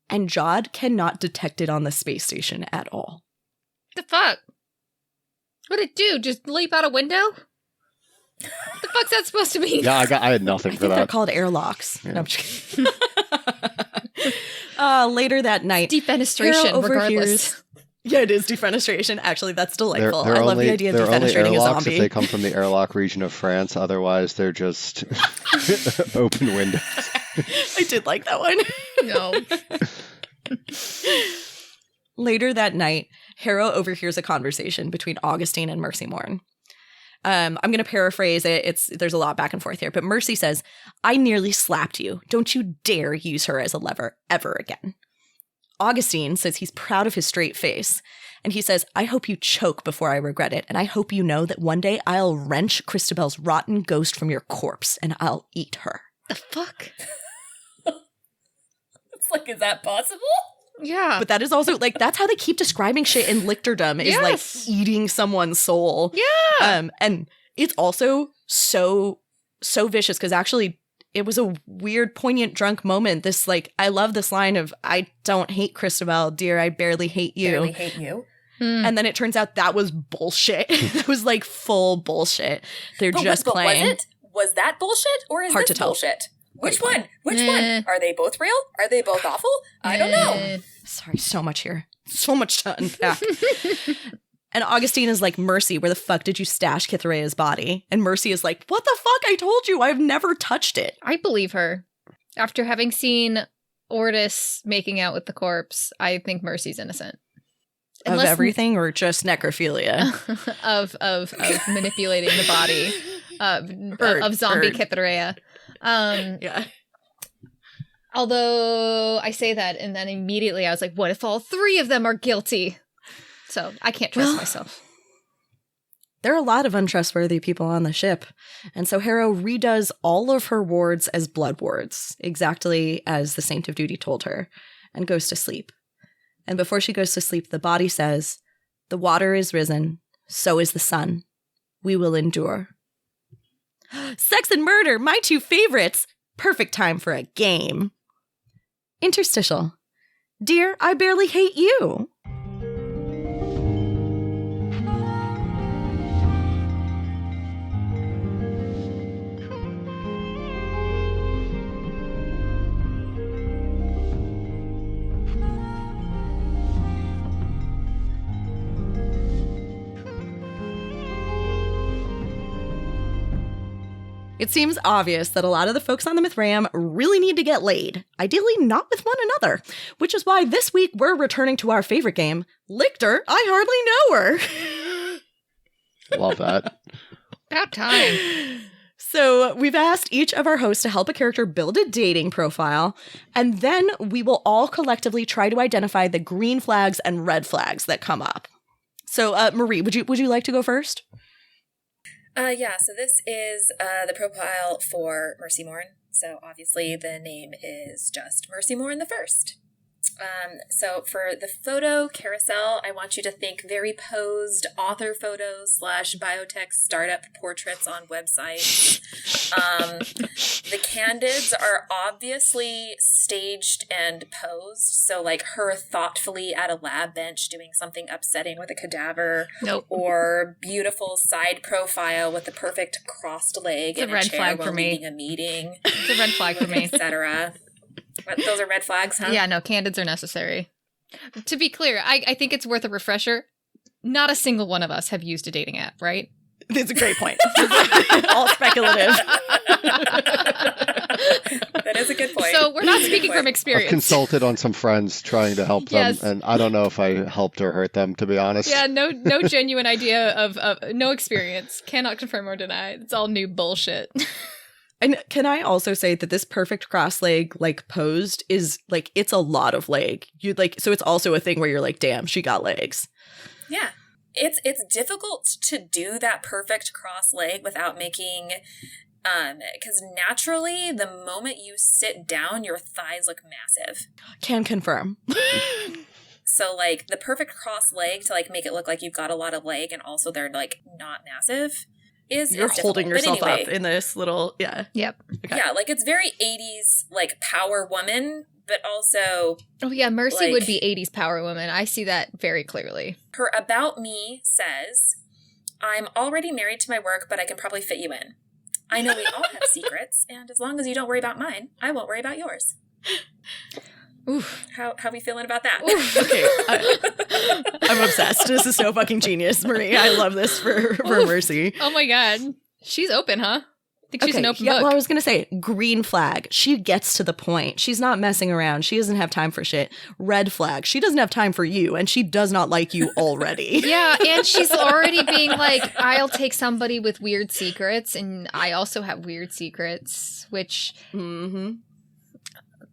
And Jod cannot detect it on the space station at all. The fuck? What'd it do? Just leap out a window? What the fuck's that supposed to mean? Yeah, I had nothing I for think they're that. called airlocks. Yeah. No, I'm just kidding. Later that night, Defenestration, Harrow regardless. overhears. Yeah, it is defenestration. Actually, that's delightful. They're I love only, the idea of they're only defenestrating a airlocks zombie. if they come from the airlock region of France. Otherwise, they're just open windows. I did like that one. No. Later that night, Harrow overhears a conversation between Augustine and Mercy Morn. I'm going to paraphrase it. There's a lot back and forth here, but Mercy says, "I nearly slapped you. Don't you dare use her as a lever ever again." Augustine says he's proud of his straight face, and he says, "I hope you choke before I regret it, and I hope you know that one day I'll wrench Christabel's rotten ghost from your corpse, and I'll eat her." The fuck? It's like, is that possible? Yeah. But that is also, like, that's how they keep describing shit in Lictordom, is, Yes. like, eating someone's soul. Yeah. And it's also so vicious, because actually it was a weird, poignant, drunk moment. This, like, I love this line of, "I don't hate Christabel, dear, I barely hate you." Barely hate you. And then it turns out that was bullshit. It was, like, full bullshit. They're just but playing. was it? Was that bullshit, or is Hard this to tell. bullshit? Which Hard to one? Which Nah. one? Are they both real? Are they both awful? I don't know. Sorry, so much here. So much to unpack. And Augustine is like, "Mercy, where the fuck did you stash Kithurea's body?" And Mercy is like, "What the fuck? I told you, I've never touched it." I believe her. After having seen Ortis making out with the corpse, I think Mercy's innocent. Of everything, or just necrophilia? of manipulating the body of zombie Heard. Kithurea. Yeah. Although I say that, and then immediately I was like, what if all three of them are guilty? So I can't trust myself. There are a lot of untrustworthy people on the ship. And so Harrow redoes all of her wards as blood wards, exactly as the Saint of Duty told her, and goes to sleep. And before she goes to sleep, the body says, "The water is risen, so is the sun. We will endure." Sex and murder, my two favorites. Perfect time for a game. Interstitial. Dear, I barely hate you. It seems obvious that a lot of the folks on the Mithraeum really need to get laid, ideally not with one another, which is why this week we're returning to our favorite game, Lictor, I Hardly Know Her. Love that. About time. So we've asked each of our hosts to help a character build a dating profile, and then we will all collectively try to identify the green flags and red flags that come up. So Marie, would you like to go first? Yeah, so this is the profile for Mercy Morn. So obviously the name is just Mercy Morn the First. So for the photo carousel, I want you to think very posed author photos / biotech startup portraits on websites. The candids are obviously staged and posed. So like her thoughtfully at a lab bench doing something upsetting with a cadaver. Nope. Or beautiful side profile with the perfect crossed leg It's a in red chair flag while for me. leading a meeting, It's a red flag for me. etc. Those are red flags, huh? Yeah, no, candids are necessary. To be clear, I think it's worth a refresher. Not a single one of us have used a dating app, right? It's a great point. All speculative. That is a good point. So we're not speaking from I've experience. consulted on some friends trying to help them, Yes. and I don't know if I helped or hurt them, to be honest. Yeah, no genuine idea of no experience. Cannot confirm or deny. It's all new bullshit. And can I also say that this perfect cross leg, like posed, is like, it's a lot of leg. You like, so it's also a thing where you're like, damn, she got legs. Yeah. It's difficult to do that perfect cross leg without making, because naturally, the moment you sit down, your thighs look massive. Can confirm. So, like, the perfect cross leg to, like, make it look like you've got a lot of leg and also they're, like, not massive You're is holding difficult. yourself But anyway, up in this little, yeah. Yep. Okay. Yeah, like, it's very 80s, like, power woman, but also Oh yeah, Mercy Like- would be 80s power woman. I see that very clearly. her About Me says, I'm already married to my work, but I can probably fit you in. I know we all have secrets, and as long as you don't worry about mine, I won't worry about yours. Oof. How we feeling about that? Okay. I'm obsessed. This is so fucking genius, Marie. I love this for Mercy. Oh my god. She's open, huh? I think she's an open yeah, book. well, I was going to say, green flag. She gets to the point. She's not messing around. She doesn't have time for shit. Red flag. She doesn't have time for you, and she does not like you already. Yeah, and she's already being like, I'll take somebody with weird secrets, and I also have weird secrets, which Mm-hmm.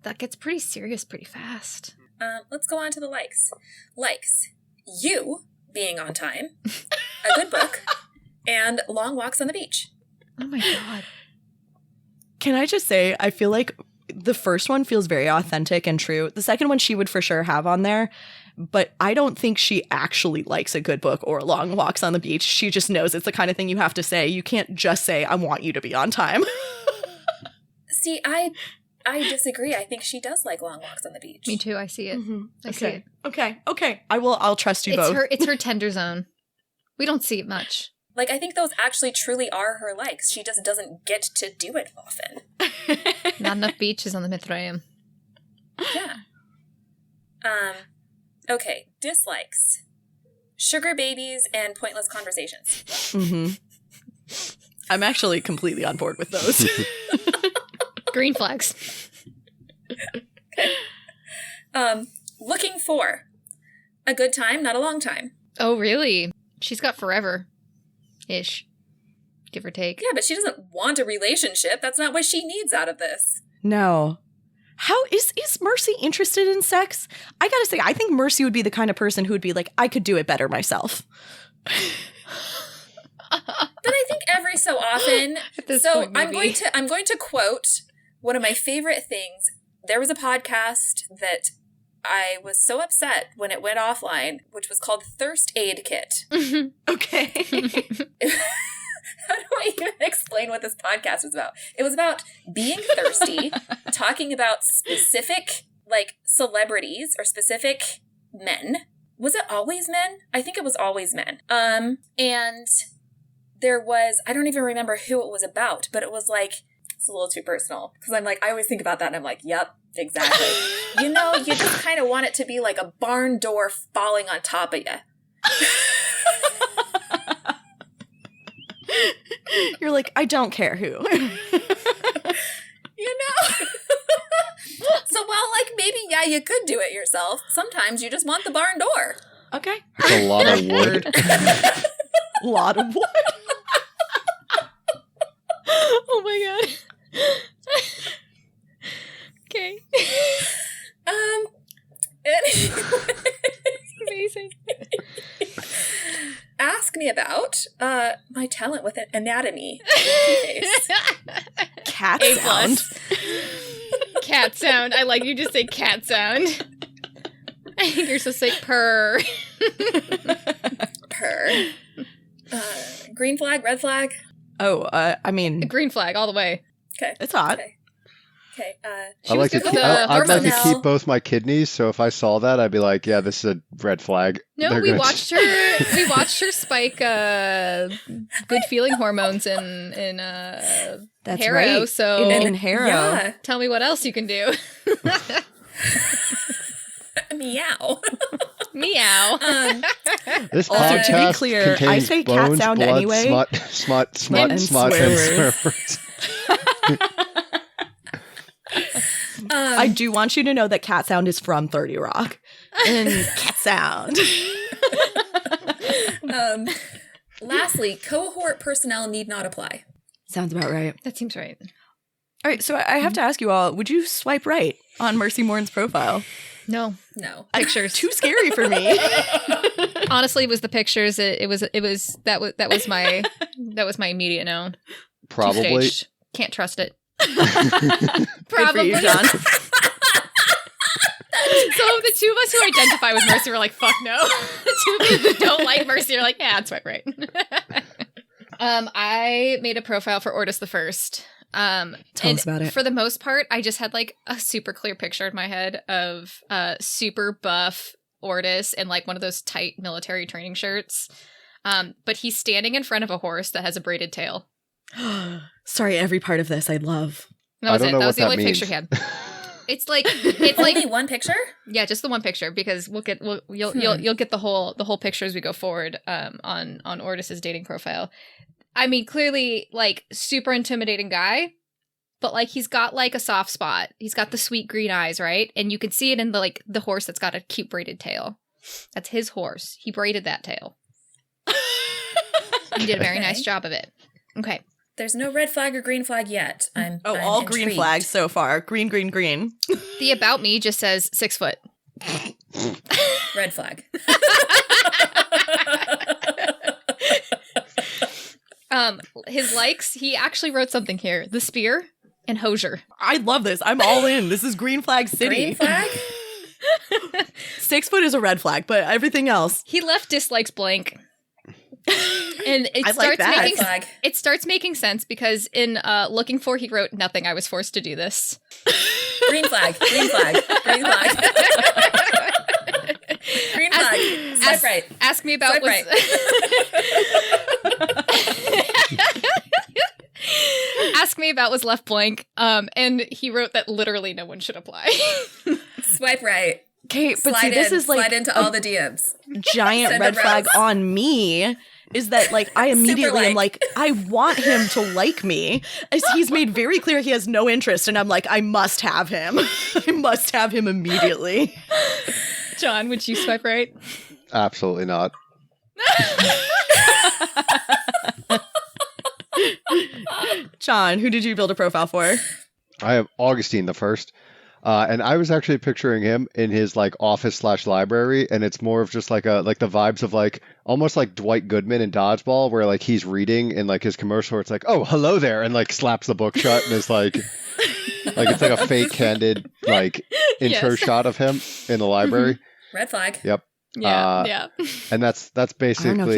that gets pretty serious pretty fast. Let's go on to the likes. Likes. You being on time, a good book, and long walks on the beach. Oh my god. Can I just say, I feel like the first one feels very authentic and true. The second one she would for sure have on there, but I don't think she actually likes a good book or long walks on the beach. She just knows it's the kind of thing you have to say. You can't just say, I want you to be on time. See, I disagree. I think she does like long walks on the beach. Me too, I see it. I see it. Okay. I'll trust you both. It's her tender zone. We don't see it much. Like, I think those actually truly are her likes. She just doesn't get to do it often. Not enough beaches on the Mithraeum. Yeah. Okay, dislikes. Sugar babies and pointless conversations. Mm-hmm. I'm actually completely on board with those. Green flags. Looking for a good time, not a long time. Oh, really? She's got forever-ish. Give or take. Yeah, but she doesn't want a relationship. That's not what she needs out of this. No. How is Mercy interested in sex? I gotta say, I think Mercy would be the kind of person who would be like, I could do it better myself. But I think every so often. At this So point, I'm maybe. going to quote one of my favorite things. There was a podcast that I was so upset when it went offline, which was called Thirst Aid Kit. Okay. How do I even explain what this podcast was about? It was about being thirsty, talking about specific, like, celebrities or specific men. Was it always men? I think it was always men. And there was, I don't even remember who it was about, but it was like, it's a little too personal. Because I'm like, I always think about that and I'm like, yep, exactly. You know, you just kind of want it to be like a barn door falling on top of you. You're like, I don't care who. You know? So, well, like, maybe, yeah, you could do it yourself. Sometimes you just want the barn door. Okay. It's a lot of wood. Lot of wood. Oh my god. Okay. Anyway. Amazing. Ask me about my talent with anatomy. Face. Cat A sound. plus. Cat sound. I like you to say cat sound. I think you're supposed to say purr. Purr. Green flag, red flag. Oh, I mean, Green flag all the way. Okay. it's hot. Okay. She I'd was like to good keep, with the I'd like to personnel. keep both my kidneys, so if I saw that, I'd be like, yeah, this is a red flag. No, They're we gonna- watched her. We watched her spike good feeling hormones in That's Harrow. right. So In Harrow. Yeah. tell me what else you can do. Meow. Meow. This Also, to be podcast clear, I contains say cat bones, sound blood, anyway. smut, And swear and words. swear words. I do want you to know that cat sound is from 30 Rock. And cat sound. Lastly, cohort personnel need not apply. Sounds about right. That seems right. All right, so I have to ask you all, would you swipe right on Mercy Morn's profile? No. No. Pictures. Too scary for me. Honestly, it was the pictures. That was my immediate no. Too Probably. staged. Can't trust it. Good for Probably. you, John. So the two of us who identify with Mercy were like, fuck no. The two of us who don't like Mercy are like, yeah, that's right. I made a profile for Ortis the First. Tell us about it. For the most part, I just had like a super clear picture in my head of super buff Ortis in like one of those tight military training shirts. But he's standing in front of a horse that has a braided tail. Sorry, every part of this I love. And that was I don't it. know That what was the that only means. picture he had. It's like Only one picture? yeah, just the one picture because you'll get the whole picture as we go forward on Ortis's dating profile. I mean, clearly like super intimidating guy, but like he's got like a soft spot. He's got the sweet green eyes, right? And you can see it in the horse that's got a cute braided tail. That's his horse. He braided that tail. He did a very nice job of it. Okay. There's no red flag or green flag yet. I'm all intrigued. green flags so far. Green, green, green. The about me just says 6 foot. Red flag. His likes, he actually wrote something here. The spear and hosier. I love this. I'm all in. This is green flag city. Green flag? 6 foot is a red flag, but everything else. He left dislikes blank. And it I like starts that. making Red flag. it starts making sense because in looking for he wrote nothing. I was forced to do this. Green flag. Green flag. Green flag. Green flag. Swipe right. Ask me about Swipe Ask me about was left blank. And he wrote that literally no one should apply. Swipe right. Okay, but Slide see, this in. is like Slide into all the DMs. giant Send red a flag rose. on me. Is that like I immediately am like. like, I want him to like me. As he's made very clear he has no interest, and I'm like, I must have him. I must have him immediately. John, would you swipe right? Absolutely not. John, who did you build a profile for? I have Augustine the First. And I was actually picturing him in his like office / library, and it's more of just like the vibes of like almost like Dwight Goodman in Dodgeball, where like he's reading in like his commercial where it's like, oh, hello there, and like slaps the book shut and is like it's like a fake candid like intro Yes. shot of him in the library. Red flag. Yep. Yeah, yeah. And that's I don't know if he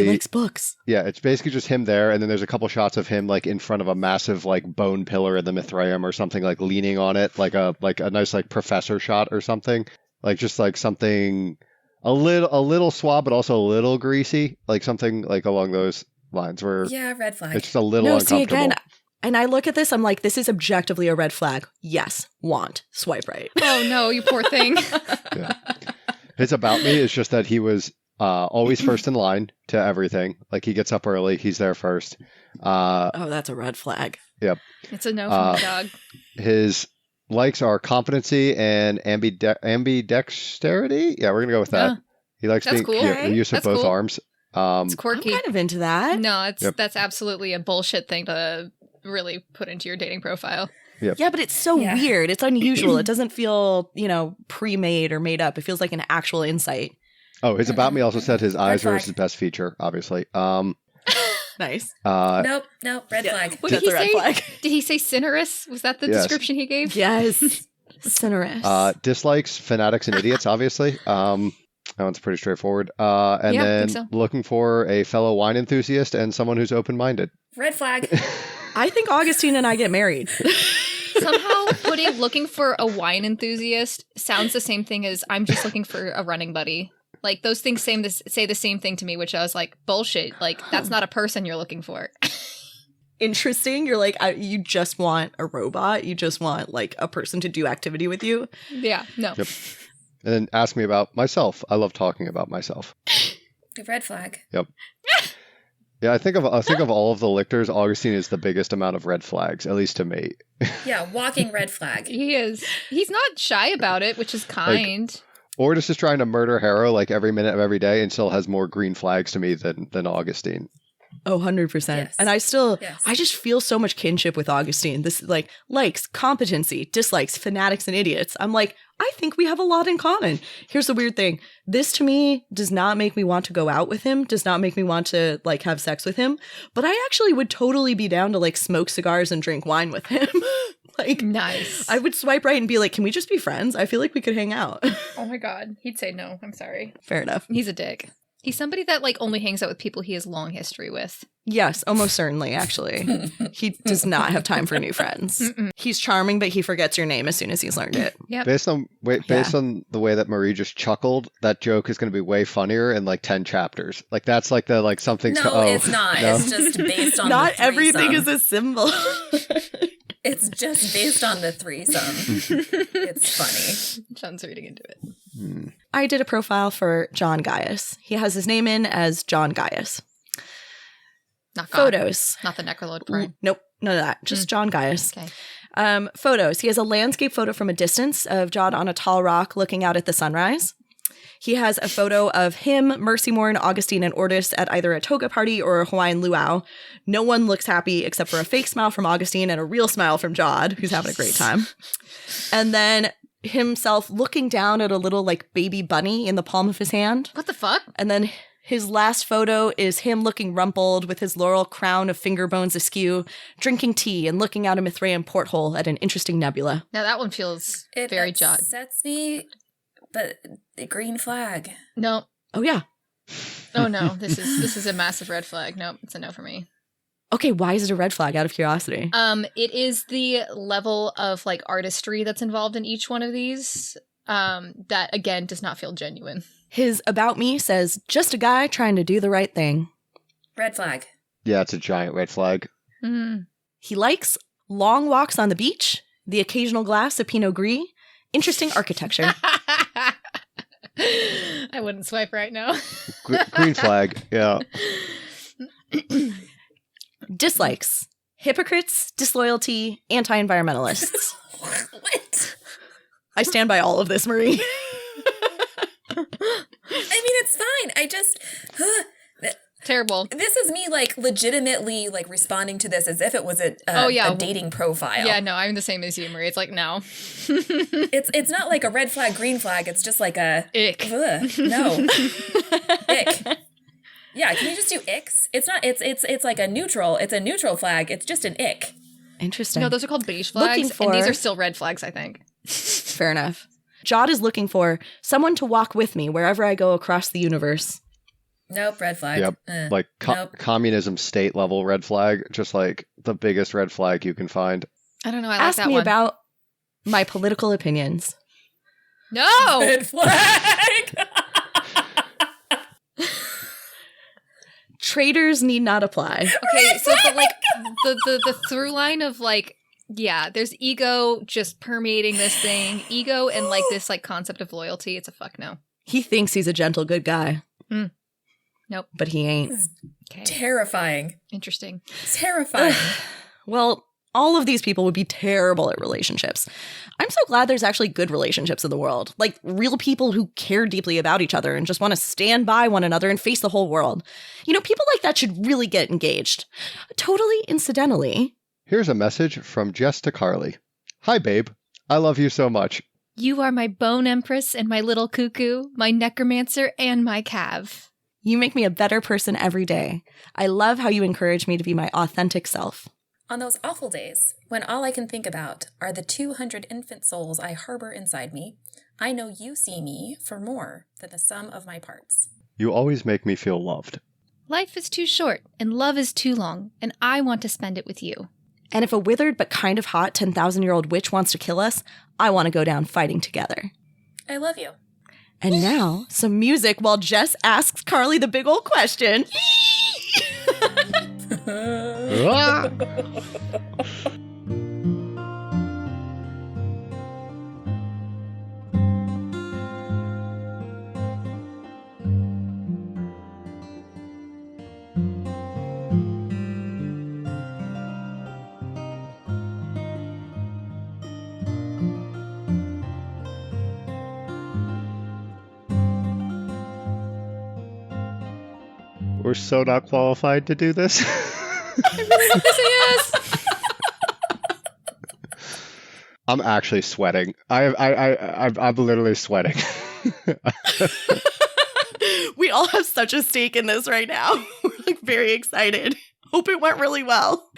basically likes books. yeah, it's basically just him there, and then there's a couple shots of him like in front of a massive like bone pillar in the Mithraeum or something, like leaning on it, like a nice like professor shot or something, like just like something a little suave but also a little greasy, like something like along those lines where Yeah, red flag. it's just a little No, uncomfortable. see again, and I look at this, I'm like, this is objectively a red flag. Yes, want, swipe right. Oh no, you poor thing. Yeah. His about me is just that he was always first in line to everything. Like he gets up early, he's there first. Oh, that's a red flag. Yep. It's a no from the dog. His likes are competency and ambidexterity. Yeah, we're gonna go with that. Yeah. He likes That's being cool. the use of That's both cool. arms. It's I'm quirky. kind of into that. No, Yep. that's absolutely a bullshit thing to really put into your dating profile. Yeah, but it's so Yeah. weird. It's unusual. It doesn't feel, pre-made or made up. It feels like an actual insight. Oh, his about me also said his eyes are flag. his best feature, obviously. Nice. Nope. Red Yeah. flag. What That's did a he red say? flag. Did he say cinerous? Was that the Yes. description he gave? Yes. Cinerous. Dislikes fanatics and idiots, obviously. That one's pretty straightforward. And Yeah, I then think so. looking for a fellow wine enthusiast and someone who's open-minded. Red flag. I think Augustine and I get married. Somehow looking for a wine enthusiast sounds the same thing as I'm just looking for a running buddy. Like those things say the same thing to me, which I was like, bullshit. Like that's not a person you're looking for. Interesting. You're like, you just want a robot. You just want like a person to do activity with you. Yeah, no. Yep. And then ask me about myself. I love talking about myself. Red flag. Yep. Yeah, I think of all of the lictors, Augustine is the biggest amount of red flags, at least to me. Yeah, walking red flag. He is. He's not shy about it, which is kind. Ordis is trying to murder Harrow like every minute of every day and still has more green flags to me than Augustine. Oh, 100%. Yes. And I Yes. just feel so much kinship with Augustine. This like likes, competency, dislikes, fanatics, and idiots. I'm like, I think we have a lot in common. Here's the weird thing. This to me does not make me want to go out with him, does not make me want to like have sex with him. But I actually would totally be down to like smoke cigars and drink wine with him. Like, Nice. I would swipe right and be like, can we just be friends? I feel like we could hang out. Oh my god. He'd say no. I'm sorry. Fair enough. He's a dick. He's somebody that like only hangs out with people he has long history with. Yes, almost certainly, actually. He does not have time for new friends. Mm-mm. He's charming, but he forgets your name as soon as he's learned it. Yep. Based on the way that Marie just chuckled, that joke is going to be way funnier in like 10 chapters. Like that's like the like something. No, it's not. No? It's just based on Not the everything is threesome. a symbol. It's just based on the threesome. It's funny. John's reading into it. I did a profile for John Gaius. He has his name in as John Gaius. Not God. Photos. Not the Necrolord prime. Nope, none of that. Just John Gaius. Okay. Photos. He has a landscape photo from a distance of John on a tall rock looking out at the sunrise. He has a photo of him, Mercy Morn, Augustine, and Ordis at either a toga party or a Hawaiian luau. No one looks happy except for a fake smile from Augustine and a real smile from Jod, who's having a great time. And then himself looking down at a little like baby bunny in the palm of his hand. What the fuck? And then his last photo is him looking rumpled with his laurel crown of finger bones askew, drinking tea and looking out a Mithraean porthole at an interesting nebula. Now that one feels It very Jod. upsets me, but the green flag. No. Oh, yeah. Oh no. This is a massive red flag. Nope. It's a no for me. Okay, why is it a red flag out of curiosity? It is the level of like artistry that's involved in each one of these. That again does not feel genuine. His About Me says, just a guy trying to do the right thing. Red flag. Yeah, it's a giant red flag. Mm. He likes long walks on the beach, the occasional glass of Pinot Gris, interesting architecture. I wouldn't swipe right now. Green flag. Yeah. Dislikes, hypocrites, disloyalty, anti-environmentalists. What? I stand by all of this, Marie. I mean, it's fine. I just... Terrible. This is me, like, legitimately, like, responding to this as if it was a dating profile. Yeah, no, I'm the same as you, Marie. It's like, no. It's not like a red flag, green flag. It's just like a... Ick. No. Ick. Yeah, can you just do icks? It's not, it's like a neutral. It's a neutral flag. It's just an ick. Interesting. No, those are called beige flags, and these are still red flags, I think. Fair enough. Jod is looking for someone to walk with me wherever I go across the universe. Nope, red flag. Yep. Like Nope. communism state level red flag, just like the biggest red flag you can find. I don't know. I like Ask that me one. about my political opinions. No! Red flag! Traitors need not apply. Okay, so but like the through line of like, yeah, there's ego just permeating this thing. Ego and like this like concept of loyalty. It's a fuck no. He thinks he's a gentle, good guy. Nope. But he ain't. Okay. Terrifying. Interesting. Terrifying. Well, all of these people would be terrible at relationships. I'm so glad there's actually good relationships in the world. Like real people who care deeply about each other and just want to stand by one another and face the whole world. You know, people like that should really get engaged. Totally incidentally. Here's a message from Jess to Carly. Hi, babe. I love you so much. You are my bone empress and my little cuckoo, my necromancer and my cav. You make me a better person every day. I love how you encourage me to be my authentic self. On those awful days, when all I can think about are the 200 infant souls I harbor inside me, I know you see me for more than the sum of my parts. You always make me feel loved. Life is too short and love is too long, and I want to spend it with you. And if a withered but kind of hot 10,000-year-old witch wants to kill us, I want to go down fighting together. I love you. And now, some music while Jess asks Carly the big old question. Ah! we're so not qualified to do this. I really hope they say yes. I'm actually sweating. I'm literally sweating. We all have such a stake in this right now. We're like very excited. Hope it went really well.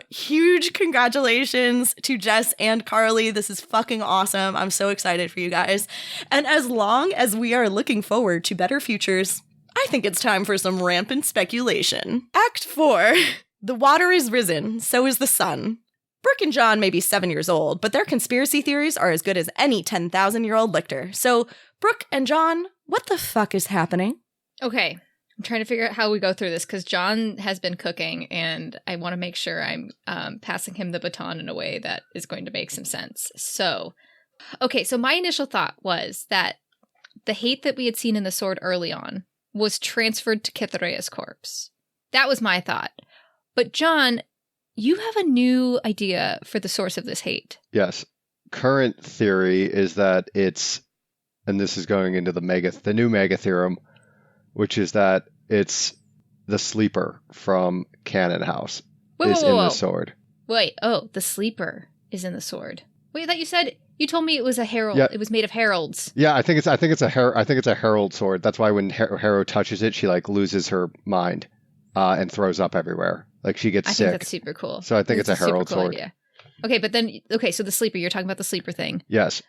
Huge congratulations to Jess and Carly. This is fucking awesome. I'm so excited for you guys. And as long as we are looking forward to better futures, I think it's time for some rampant speculation. Act 4. The water is risen, so is the sun. Brooke and John may be 7 years old, but their conspiracy theories are as good as any 10,000-year-old lictor. So, Brooke and John, what the fuck is happening? Okay. I'm trying to figure out how we go through this because John has been cooking and I want to make sure I'm passing him the baton in a way that is going to make some sense. So, okay, so my initial thought was that the hate that we had seen in the sword early on was transferred to Cytherea's corpse. That was my thought. But John, you have a new idea for the source of this hate. Yes. Current theory is that it's, and this is going into the new mega theorem, which is that it's the sleeper from Cannon House in the sword. Wait, the sleeper is in the sword. Wait, you told me it was a herald. Yeah. It was made of heralds. Yeah, I think it's a herald sword. That's why when Harrow touches it, she like loses her mind and throws up everywhere. Like she gets sick. I think that's super cool. So I think it's a herald sword. Idea. Okay, so the sleeper, you're talking about the sleeper thing. Yes.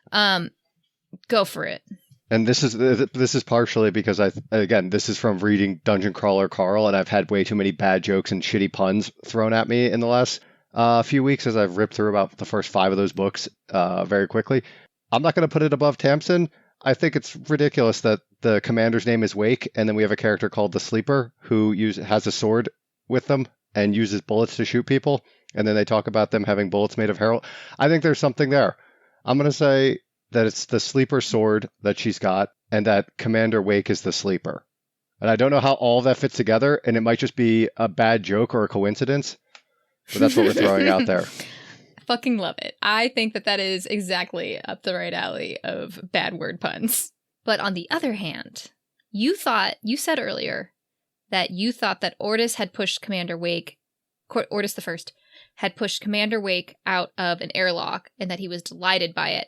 Go for it. And this is partially because this is from reading Dungeon Crawler Carl, and I've had way too many bad jokes and shitty puns thrown at me in the last few weeks as I've ripped through about the first 5 of those books very quickly. I'm not going to put it above Tamsin. I think it's ridiculous that the commander's name is Wake, and then we have a character called the Sleeper who has a sword with them and uses bullets to shoot people, and then they talk about them having bullets made of herald. I think there's something there. I'm going to say that it's the sleeper sword that she's got, and that Commander Wake is the sleeper. And I don't know how all of that fits together, and it might just be a bad joke or a coincidence, but that's what we're throwing out there. Fucking love it. I think that is exactly up the right alley of bad word puns. But on the other hand, you said earlier that you thought that Ortis had pushed Commander Wake, Ortis the First, had pushed Commander Wake out of an airlock, and that he was delighted by it.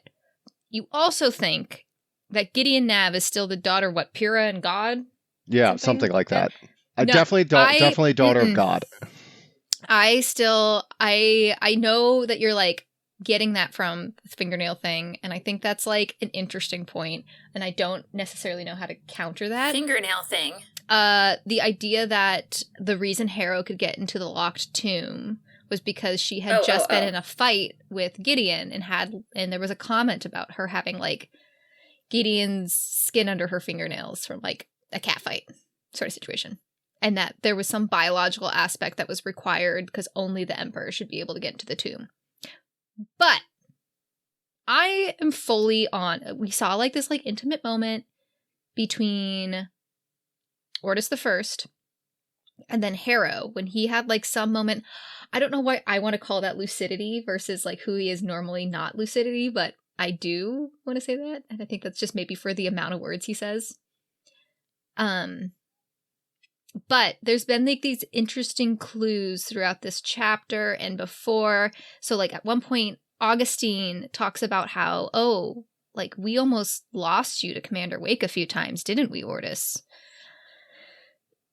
You also think that Gideon Nav is still the daughter, Pyrrha and God? Yeah, something like that. Definitely daughter of God. I know that you're like getting that from the fingernail thing, and I think that's like an interesting point, and I don't necessarily know how to counter that. Fingernail thing. The idea that the reason Harrow could get into the locked tomb was because she had just been in a fight with Gideon and there was a comment about her having like Gideon's skin under her fingernails from like a cat fight sort of situation. And that there was some biological aspect that was required because only the Emperor should be able to get into the tomb. But I am fully on. We saw like this like intimate moment between Ortis the First and then Harrow when he had like some moment. I don't know why I want to call that lucidity versus like who he is normally not lucidity, but I do want to say that. And I think that's just maybe for the amount of words he says. But there's been like these interesting clues throughout this chapter and before. So like at one point, Augustine talks about how, like we almost lost you to Commander Wake a few times, didn't we, Ortis?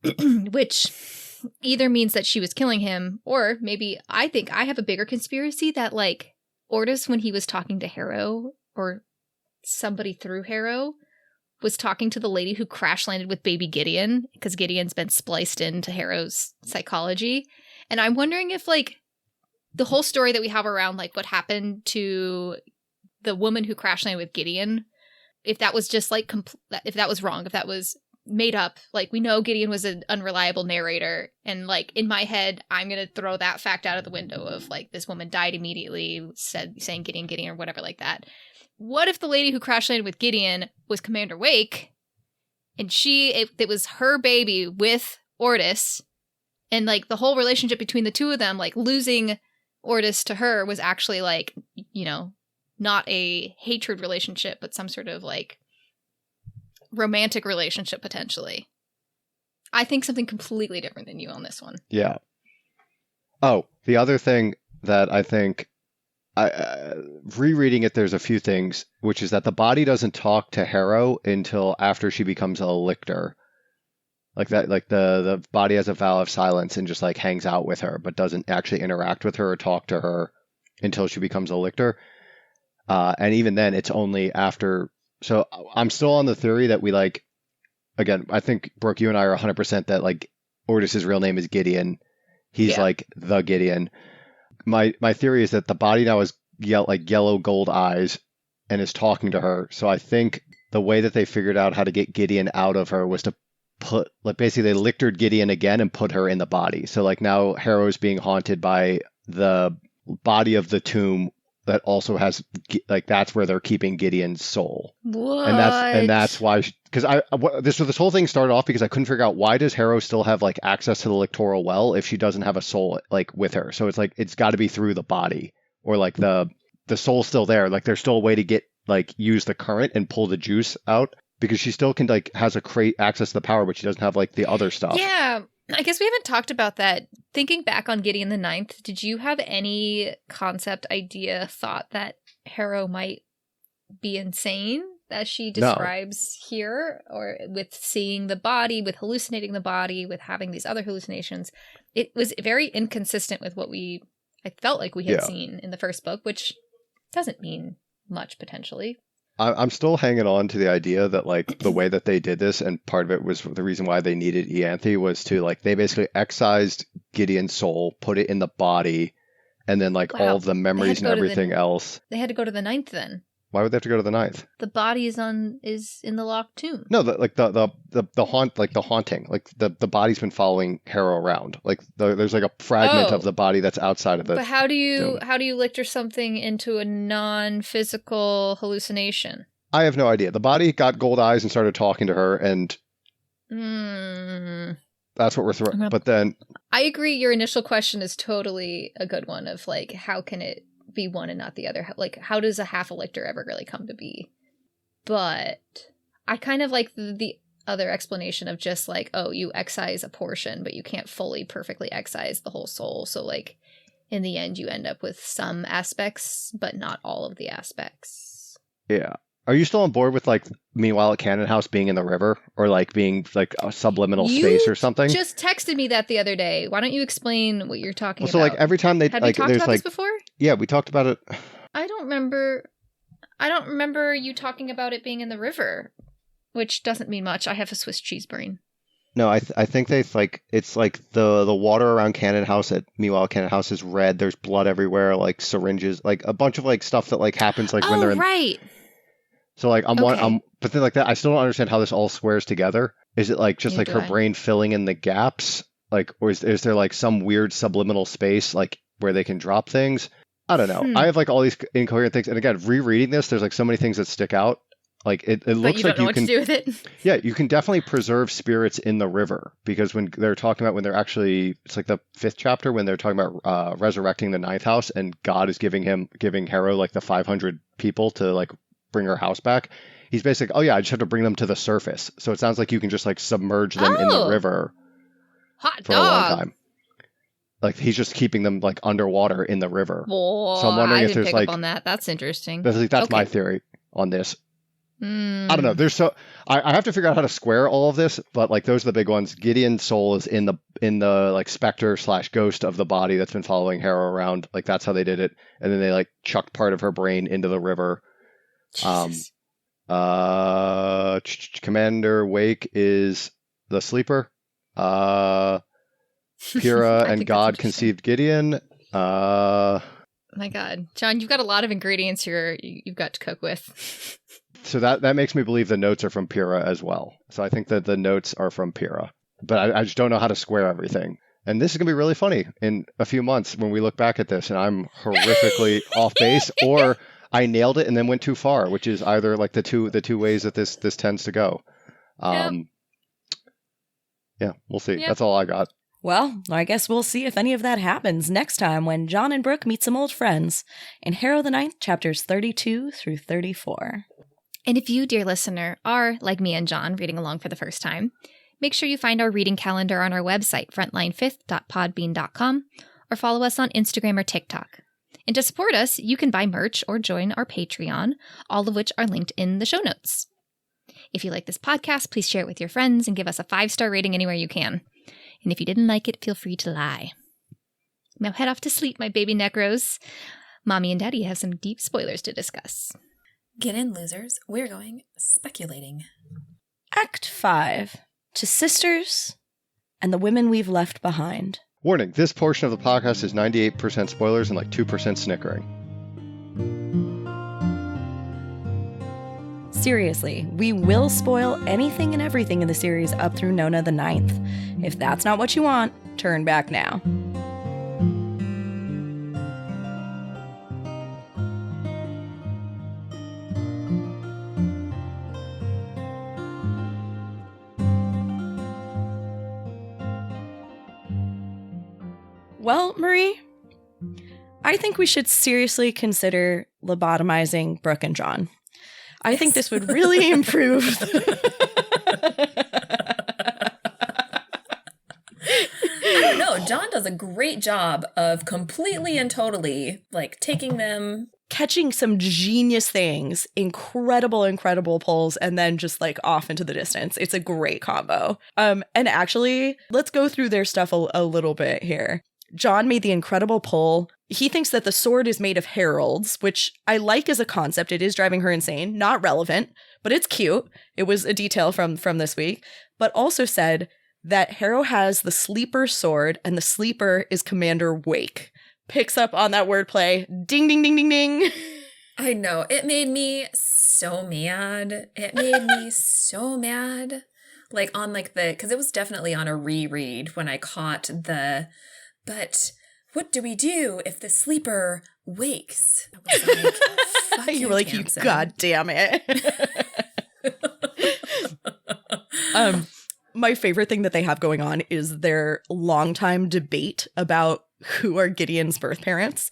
Which either means that she was killing him, or maybe I think I have a bigger conspiracy that like Ortis, when he was talking to Harrow or somebody through Harrow, was talking to the lady who crash landed with baby Gideon because Gideon's been spliced into Harrow's psychology. And I'm wondering if like the whole story that we have around like what happened to the woman who crash landed with Gideon, if that was just like, if that was wrong, if that was made up. Like we know Gideon was an unreliable narrator, and like in my head I'm gonna throw that fact out of the window of like this woman died immediately saying Gideon or whatever like that. What if the lady who crash landed with Gideon was Commander Wake, and it was her baby with Ortis, and like the whole relationship between the two of them, like losing Ortis to her was actually like, you know, not a hatred relationship but some sort of like romantic relationship potentially. I think something completely different than you on this one. Yeah. Oh, the other thing that I think, rereading it, there's a few things, which is that the body doesn't talk to Harrow until after she becomes a lictor. Like that, like the body has a vow of silence and just like hangs out with her, but doesn't actually interact with her or talk to her until she becomes a lictor. And even then, it's only after. So I'm still on the theory that we like. Again, I think Brooke, you and I are 100% that like Ordis's real name is Gideon. He's like the Gideon. My theory is that the body now has yellow gold eyes and is talking to her. So I think the way that they figured out how to get Gideon out of her was to put, like, basically they lictored Gideon again and put her in the body. So like now Harrow's being haunted by the body of the tomb that also has, like, that's where they're keeping Gideon's soul. What? And that's why, because this whole thing started off because I couldn't figure out, why does Harrow still have like access to the lictoral well if she doesn't have a soul like with her? So it's like it's got to be through the body, or like the soul's still there. Like there's still a way to get, like, use the current and pull the juice out, because she still can, like, has access to the power, but she doesn't have like the other stuff. Yeah, I guess we haven't talked about that. Thinking back on Gideon the Ninth, did you have any concept, idea, thought that Harrow might be insane, as she describes here, or with seeing the body, with hallucinating the body, with having these other hallucinations? It was very inconsistent with what I felt like we had seen in the first book, which doesn't mean much potentially. I'm still hanging on to the idea that, like, the way that they did this, and part of it was the reason why they needed Ianthe, was to, like, they basically excised Gideon's soul, put it in the body, and then, like, all of the memories and everything else. They had to go to the Ninth then. Why would they have to go to the Ninth? The body is in the locked tomb. No, the haunting, like the body's been following Harrow around. Like there's like a fragment of the body that's outside of the. But how do you tomb. lictor something into a non-physical hallucination? I have no idea. The body got gold eyes and started talking to her, and that's what we're throwing. But then I agree. Your initial question is totally a good one. Of like, how can it be one and not the other? Like, how does a half a lictor ever really come to be? But I kind of like the other explanation of just like, oh, you excise a portion, but you can't fully perfectly excise the whole soul. So like in the end, you end up with some aspects, but not all of the aspects. Yeah. Are you still on board with, like, Meanwhile at Cannon House being in the river, or like being like a subliminal space or something? You just texted me that the other day. Why don't you explain what you're talking about? So like every time they have like, you talked there's about like this before? Yeah, we talked about it. I don't remember you talking about it being in the river, which doesn't mean much. I have a Swiss cheese brain. No, I think they like, it's like the water around Cannon House at Meanwhile Cannon House is red. There's blood everywhere, like syringes, like a bunch of like stuff that like happens like when they're in. Right. So like but then like that, I still don't understand how this all squares together. Is it like just like her brain filling in the gaps, like, or is there like some weird subliminal space like where they can drop things? I don't know. I have like all these incoherent things, and again, rereading this, there's like so many things that stick out. Like it looks like you can do with it. Yeah, you can definitely preserve spirits in the river, because when they're talking about, when they're actually, it's like the 5th chapter when they're talking about resurrecting the 9th house, and God is giving Harrow like the 500 people to like bring her house back. He's basically, oh yeah, I just have to bring them to the surface. So it sounds like you can just like submerge them in the river for a long time. Like he's just keeping them like underwater in the river. Whoa, so I'm wondering if there's pick like up on that. That's interesting. That's my theory on this. I don't know. There's I have to figure out how to square all of this, but like those are the big ones. Gideon's soul is in the like specter / ghost of the body that's been following Harrow around. Like that's how they did it, and then they like chucked part of her brain into the river. Jesus. Commander Wake is the sleeper. Pyrrha and God conceived Gideon. My God, John, you've got a lot of ingredients here you've got to cook with. So that makes me believe the notes are from Pyrrha as well. So I think that the notes are from Pyrrha, but I just don't know how to square everything. And this is gonna be really funny in a few months when we look back at this and I'm horrifically off base, or I nailed it and then went too far, which is either like the two ways that this tends to go. Yeah, we'll see. Yep. That's all I got. Well, I guess we'll see if any of that happens next time when John and Brooke meet some old friends in Harrow the Ninth Chapters 32 through 34. And if you, dear listener, are like me and John reading along for the first time, Make sure you find our reading calendar on our website, frontline5th.podbean.com, or follow us on Instagram or TikTok. And to support us, you can buy merch or join our Patreon, all of which are linked in the show notes. If you like this podcast, please share it with your friends and give us a 5-star rating anywhere you can. And if you didn't like it, feel free to lie. Now head off to sleep, my baby necros. Mommy and Daddy have some deep spoilers to discuss. Get in, losers. We're going speculating. Act 5. To sisters and the women we've left behind. Warning, this portion of the podcast is 98% spoilers and like 2% snickering. Seriously, we will spoil anything and everything in the series up through Nona the Ninth. If that's not what you want, turn back now. Well, Marie, I think we should seriously consider lobotomizing Brooke and John. I think this would really improve. I don't know. John does a great job of completely and totally, like, taking them. Catching some genius things, incredible pulls, and then just like off into the distance. It's a great combo. And actually, let's go through their stuff a little bit here. John made the incredible pull. He thinks that the sword is made of heralds, which I like as a concept. It is driving her insane. Not relevant, but it's cute. It was a detail from this week. But also said that Harrow has the sleeper sword, and the sleeper is Commander Wake. Picks up on that wordplay. Ding, ding, ding, ding, ding. I know. It made me so mad. Like, on like because it was definitely on a reread when I caught but what do we do if the sleeper wakes? I was like, fuck You were like, you Tamsin. god damn it. My favorite thing that they have going on is their longtime debate about who are Gideon's birth parents.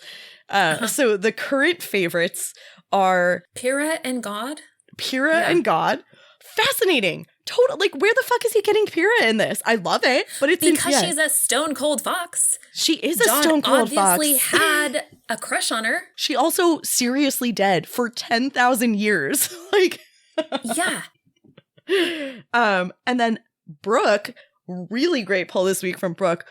So the current favorites are Pyrrha and God? Pyrrha and God. Fascinating. Total, like, where the fuck is he getting Pyrrha in this? I love it, but it's because she's a stone cold fox. She is a John stone cold fox. obviously had a crush on her. She also seriously dead for 10,000 years. Like, Yeah. And then Brooke, really great pull this week from Brooke,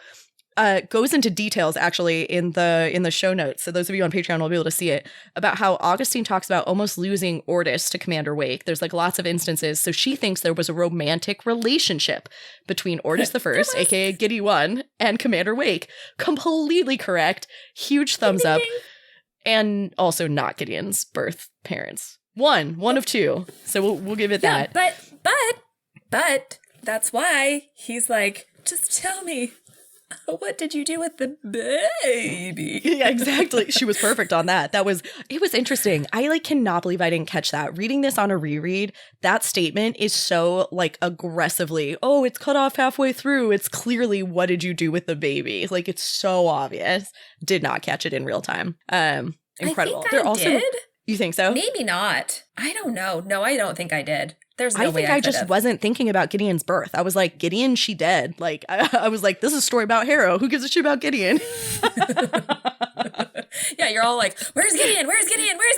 goes into details actually in the show notes. So those of you on Patreon will be able to see it, about how Augustine talks about almost losing Ortis to Commander Wake. There's like lots of instances. So she thinks there was a romantic relationship between Ortis the First, aka Giddy One, and Commander Wake. Completely correct. Huge thumbs up. And also not Gideon's birth parents. One of two. So we'll give it that. But that's why he's like, just tell me. What did you do with the baby? Yeah, exactly. She was perfect on that. It was interesting. I like cannot believe I didn't catch that. Reading this on a reread, that statement is so like aggressively, oh, it's cut off halfway through. It's clearly, what did you do with the baby? Like, it's so obvious. Did not catch it in real time. Incredible. I think I did. You think so? Maybe not. I don't know. No, I don't think I did. There's no way I just wasn't thinking about Gideon's birth. I was like, Gideon, she dead. Like, I was like, this is a story about Harrow. Who gives a shit about Gideon? Yeah, you're all like, where's Gideon? Where's Gideon? Where's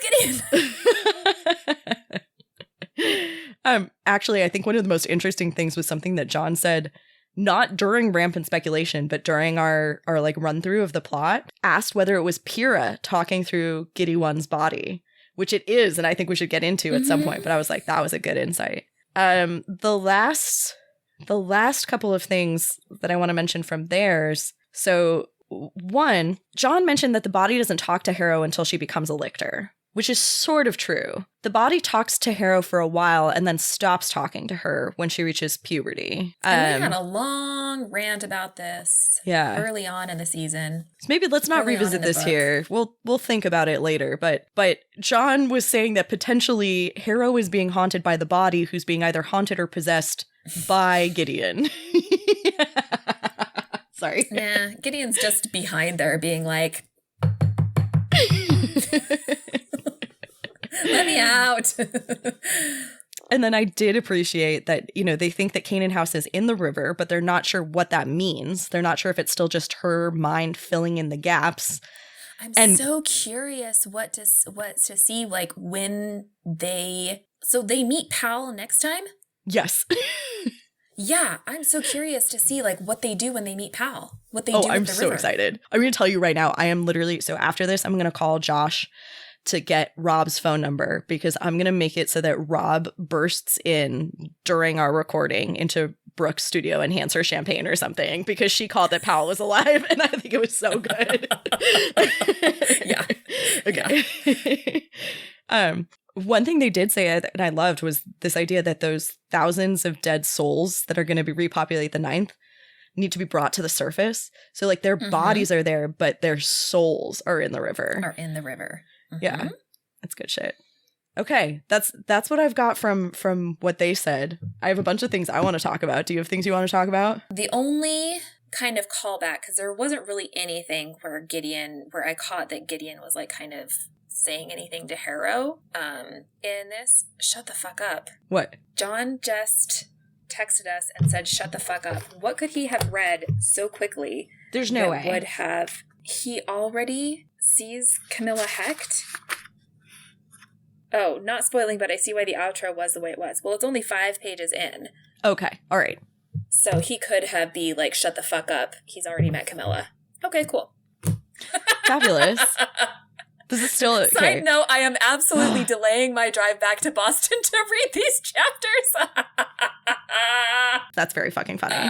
Gideon? Actually, I think one of the most interesting things was something that John said, not during rampant speculation, but during our like run through of the plot, asked whether it was Pyrrha talking through Giddy One's body. Which it is, and I think we should get into at some point. But I was like, that was a good insight. The last couple of things that I want to mention from theirs. So one, John mentioned that the body doesn't talk to Harrow until she becomes a lictor, which is sort of true. The body talks to Harrow for a while and then stops talking to her when she reaches puberty. And we had a long rant about this early on in the season. So maybe let's not revisit this here. We'll think about it later. But John was saying that potentially Harrow is being haunted by the body, who's being either haunted or possessed by Gideon. Sorry. Nah, Gideon's just behind there being like, let me out. And then I did appreciate that, they think that Canaan House is in the river, but they're not sure what that means. They're not sure if it's still just her mind filling in the gaps. I'm so curious what to see, like, when they meet Pal next time? Yes. Yeah, I'm so curious to see, like, what they do when they meet Pal. What they do with the river. I'm so excited. I'm going to tell you right now, I am literally, so after this, I'm going to call Josh to get Rob's phone number, because I'm going to make it so that Rob bursts in during our recording into Brooke's studio and hands her champagne or something, because she called that Powell was alive, and I think it was so good. Yeah. Okay. One thing they did say and I loved was this idea that those thousands of dead souls that are going to repopulate the Ninth need to be brought to the surface. So, like, their bodies are there, but their souls are in the river. Mm-hmm. Yeah, that's good shit. Okay, that's what I've got from what they said. I have a bunch of things I want to talk about. Do you have things you want to talk about? The only kind of callback, because there wasn't really anything where I caught that Gideon was, like, kind of saying anything to Harrow in this. Shut the fuck up. What? John just texted us and said, shut the fuck up. What could he have read so quickly? There's no way. Would have. He already sees Camilla Hecht. Oh, not spoiling, but I see why the outro was the way it was. Well, it's only 5 pages in. Okay. All right. So he could have be like, shut the fuck up. He's already met Camilla. Okay, cool. Fabulous. This is still okay. Side note, I am absolutely delaying my drive back to Boston to read these chapters. That's very fucking funny.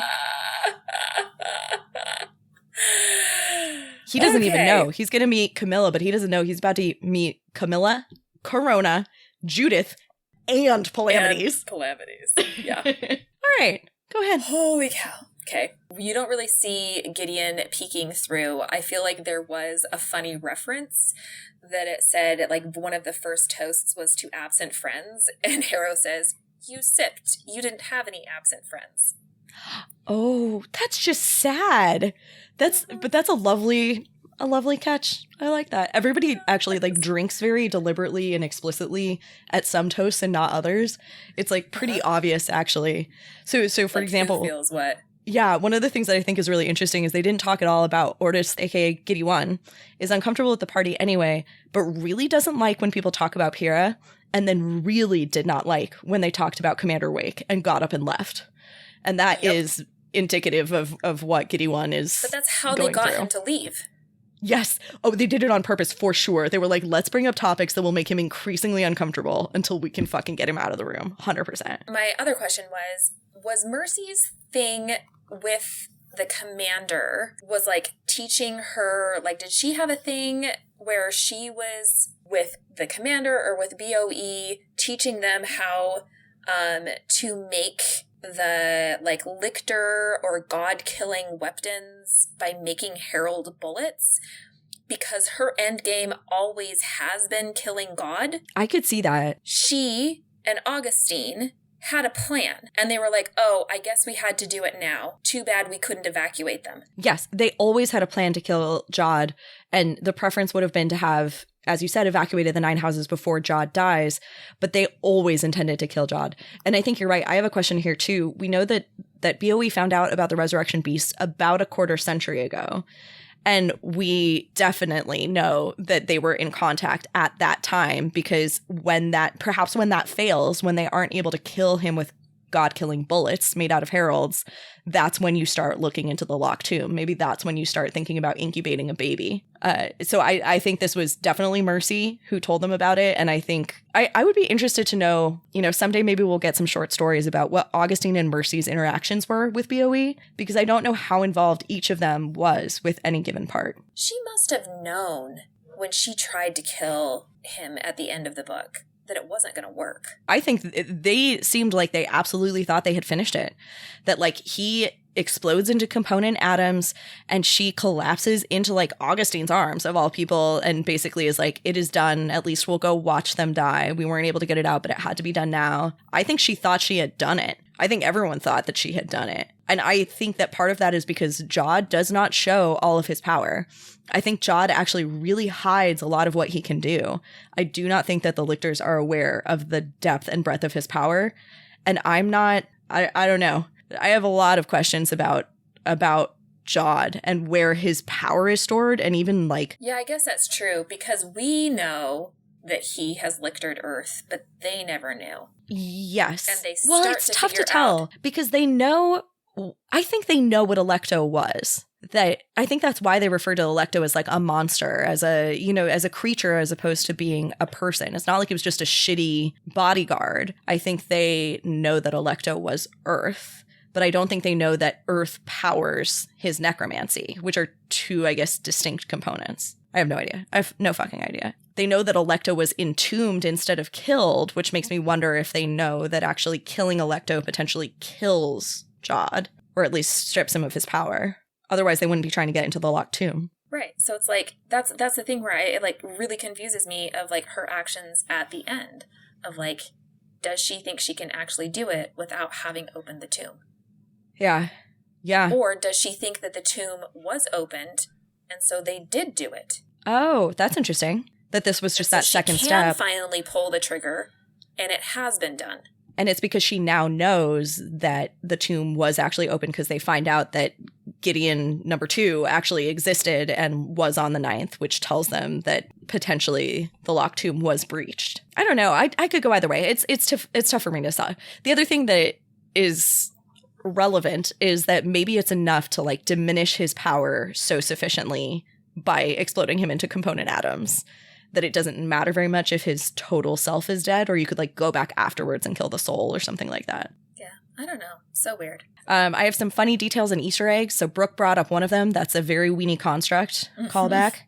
He doesn't even know. He's going to meet Camilla, but he doesn't know he's about to meet Camilla, Corona, Judith, and Calamities. Yeah. All right. Go ahead. Holy cow. Okay. You don't really see Gideon peeking through. I feel like there was a funny reference that it said, like, one of the first toasts was to absent friends. And Harrow says, you sipped. You didn't have any absent friends. Oh, that's just sad. But that's a lovely catch. I like that. Everybody actually, like, drinks very deliberately and explicitly at some toasts and not others. It's, like, pretty obvious, actually. So for example, who feels what? Yeah, one of the things that I think is really interesting is they didn't talk at all about Ortis, aka Giddy One, is uncomfortable at the party anyway, but really doesn't like when people talk about Pyrrha, and then really did not like when they talked about Commander Wake and got up and left. And that is indicative of what Giddy One is. But that's how they got him to leave. Yes. Oh, they did it on purpose for sure. They were like, let's bring up topics that will make him increasingly uncomfortable until we can fucking get him out of the room. 100%. My other question was Mercy's thing with the commander was, like, teaching her, like, did she have a thing where she was with the commander or with BOE teaching them how to make the, like, lictor or god-killing weapons by making herald bullets? Because her end game always has been killing God. I could see that. She and Augustine had a plan, and they were like, oh, I guess we had to do it now. Too bad we couldn't evacuate them. Yes, they always had a plan to kill Jod, and the preference would have been to have, as you said, evacuated the 9 houses before Jod dies, but they always intended to kill Jod. And I think you're right. I have a question here, too. We know that BOE found out about the resurrection beast about a quarter century ago. And we definitely know that they were in contact at that time, because when that fails, when they aren't able to kill him with god-killing bullets made out of heralds, that's when you start looking into the locked tomb. Maybe that's when you start thinking about incubating a baby. So I think this was definitely Mercy who told them about it. And I think I would be interested to know, someday maybe we'll get some short stories about what Augustine and Mercy's interactions were with BOE, because I don't know how involved each of them was with any given part. She must have known when she tried to kill him at the end of the book that it wasn't going to work. I think they seemed like they absolutely thought they had finished it. That, like, he explodes into component atoms, and she collapses into like Augustine's arms of all people, and basically is like, it is done. At least we'll go watch them die. We weren't able to get it out, but it had to be done now. I think she thought she had done it. I think everyone thought that she had done it. And I think that part of that is because Jod does not show all of his power. I think Jod actually really hides a lot of what he can do. I do not think that the lictors are aware of the depth and breadth of his power. And I'm not, I don't know. I have a lot of questions about Jod and where his power is stored, and even like... Yeah, I guess that's true, because we know that he has lictored Earth, but they never knew. Yes. And they well, start it's to tough to figure tell out. because they know... I think they know what Electo was. That I think that's why they refer to Electo as like a monster, as a, you know, as a creature, as opposed to being a person. It's not like it was just a shitty bodyguard. I think they know that Electo was Earth, but I don't think they know that Earth powers his necromancy, which are two, I guess, distinct components. I have no idea. I have no fucking idea. They know that Electo was entombed instead of killed, which makes me wonder if they know that actually killing Electo potentially kills Jod, or at least strips him of his power. Otherwise, they wouldn't be trying to get into the locked tomb. Right. So it's like, that's the thing where it like really confuses me of like her actions at the end of like, does she think she can actually do it without having opened the tomb? Yeah. Yeah. Or does she think that the tomb was opened and so they did do it? Oh, that's interesting. That this was just so that second she step. can finally pull the trigger, and it has been done. And it's because she now knows that the tomb was actually open, because they find out that Gideon number 2 actually existed and was on the 9th, which tells them that potentially the locked tomb was breached. I don't know. I could go either way. It's tough for me to saw. The other thing that is relevant is that maybe it's enough to like diminish his power so sufficiently by exploding him into component atoms that it doesn't matter very much if his total self is dead, or you could like go back afterwards and kill the soul or something like that. Yeah, I don't know. So weird. I have some funny details and Easter eggs. So Brooke brought up one of them. That's a very weenie construct callback.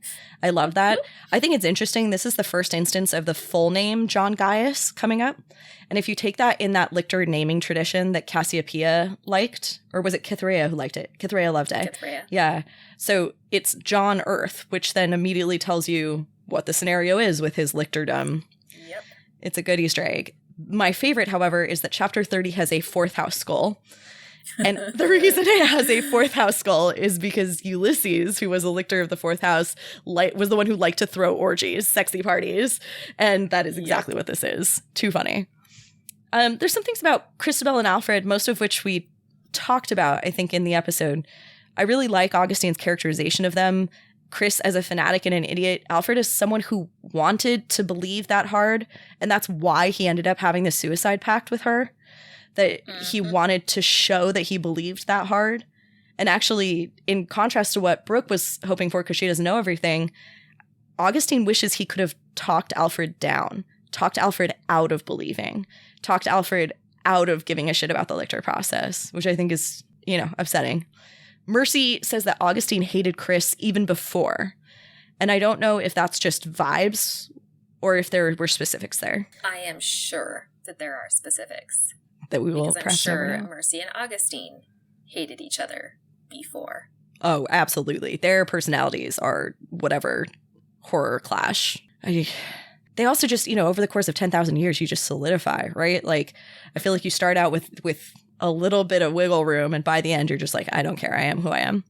I love that. I think it's interesting. This is the first instance of the full name John Gaius coming up. And if you take that in that lictor naming tradition that Cassiopeia liked, or was it Cytherea who liked it? Cytherea loved it. Cytherea. Yeah. So it's John Earth, which then immediately tells you what the scenario is with his lictordom. Yep. It's a good Easter egg. My favorite, however, is that chapter 30 has a 4th house skull. And the reason it has a 4th house skull is because Ulysses, who was a lictor of the 4th house, was the one who liked to throw orgies, sexy parties. And that is exactly what this is. Too funny. There's some things about Christabel and Alfred, most of which we talked about, I think, in the episode. I really like Augustine's characterization of them. Chris as a fanatic and an idiot. Alfred is someone who wanted to believe that hard, and that's why he ended up having the suicide pact with her. That he wanted to show that he believed that hard. And actually, in contrast to what Brooke was hoping for, because she doesn't know everything, Augustine wishes he could have talked Alfred down, talked Alfred out of believing, talked Alfred out of giving a shit about the lictor process, which I think is, upsetting. Mercy says that Augustine hated Chris even before. And I don't know if that's just vibes or if there were specifics there. I am sure that there are specifics. That we will because I'm press sure over. Mercy and Augustine hated each other before. Oh, absolutely. Their personalities are whatever horror clash. They also just, over the course of 10,000 years, you just solidify, right? Like, I feel like you start out with a little bit of wiggle room, and by the end, you're just like, I don't care. I am who I am.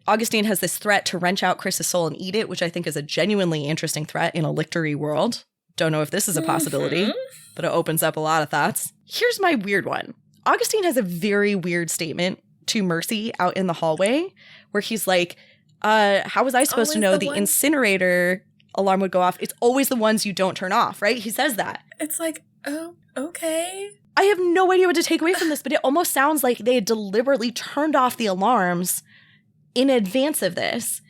Augustine has this threat to wrench out Chris's soul and eat it, which I think is a genuinely interesting threat in a lictory world. Don't know if this is a possibility, but it opens up a lot of thoughts. Here's my weird one. Augustine has a very weird statement to Mercy out in the hallway where he's like, how was I supposed to know the incinerator alarm would go off? It's always the ones you don't turn off, right? He says that. It's like, oh, okay. I have no idea what to take away from this, but it almost sounds like they had deliberately turned off the alarms in advance of this.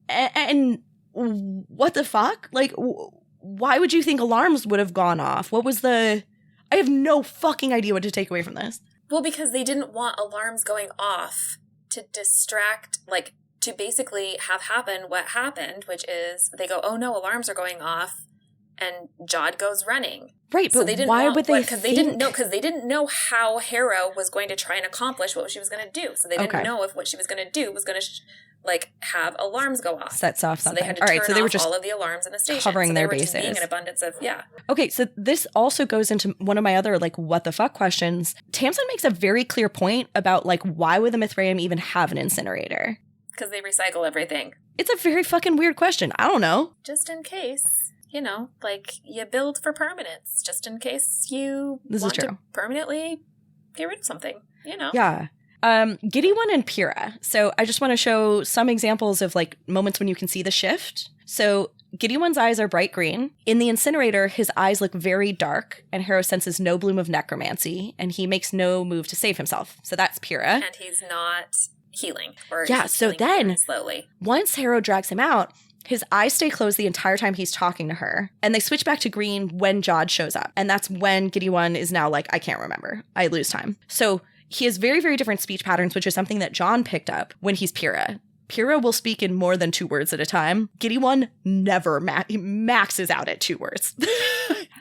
And what the fuck? Like, why would you think alarms would have gone off? I have no fucking idea what to take away from this. Well, because they didn't want alarms going off to distract, like, to basically have happen what happened, which is they go, oh no, alarms are going off. and Jod goes running. Right, So but they didn't why want would they because they didn't know how Harrow was going to try and accomplish what she was going to do. So they didn't know if what she was going to do was going to have alarms go off. Sets off something. So they had to turn they were off just all of the alarms in the station. covering their bases. Just being an abundance of Okay, so this also goes into one of my other what the fuck questions. Tamsin makes a very clear point about why would the Mithraeum even have an incinerator? Because they recycle everything. It's a very fucking weird question. I don't know. Just in case. You build for permanence, just in case you want to permanently get rid of something, Yeah. Giddy One and Pyrrha. So I just want to show some examples of moments when you can see the shift. So Giddy One's eyes are bright green. In the incinerator, his eyes look very dark, and Harrow senses no bloom of necromancy, and he makes no move to save himself. So that's Pyrrha. And he's not healing. So then, slowly. Once Harrow drags him out, his eyes stay closed the entire time he's talking to her. And they switch back to green when Jod shows up. And that's when Giddy One is now I can't remember. I lose time. So he has very, very different speech patterns, which is something that John picked up when he's Pyrrha. Pyrrha will speak in more than 2 words at a time. Giddy One never maxes out at 2 words.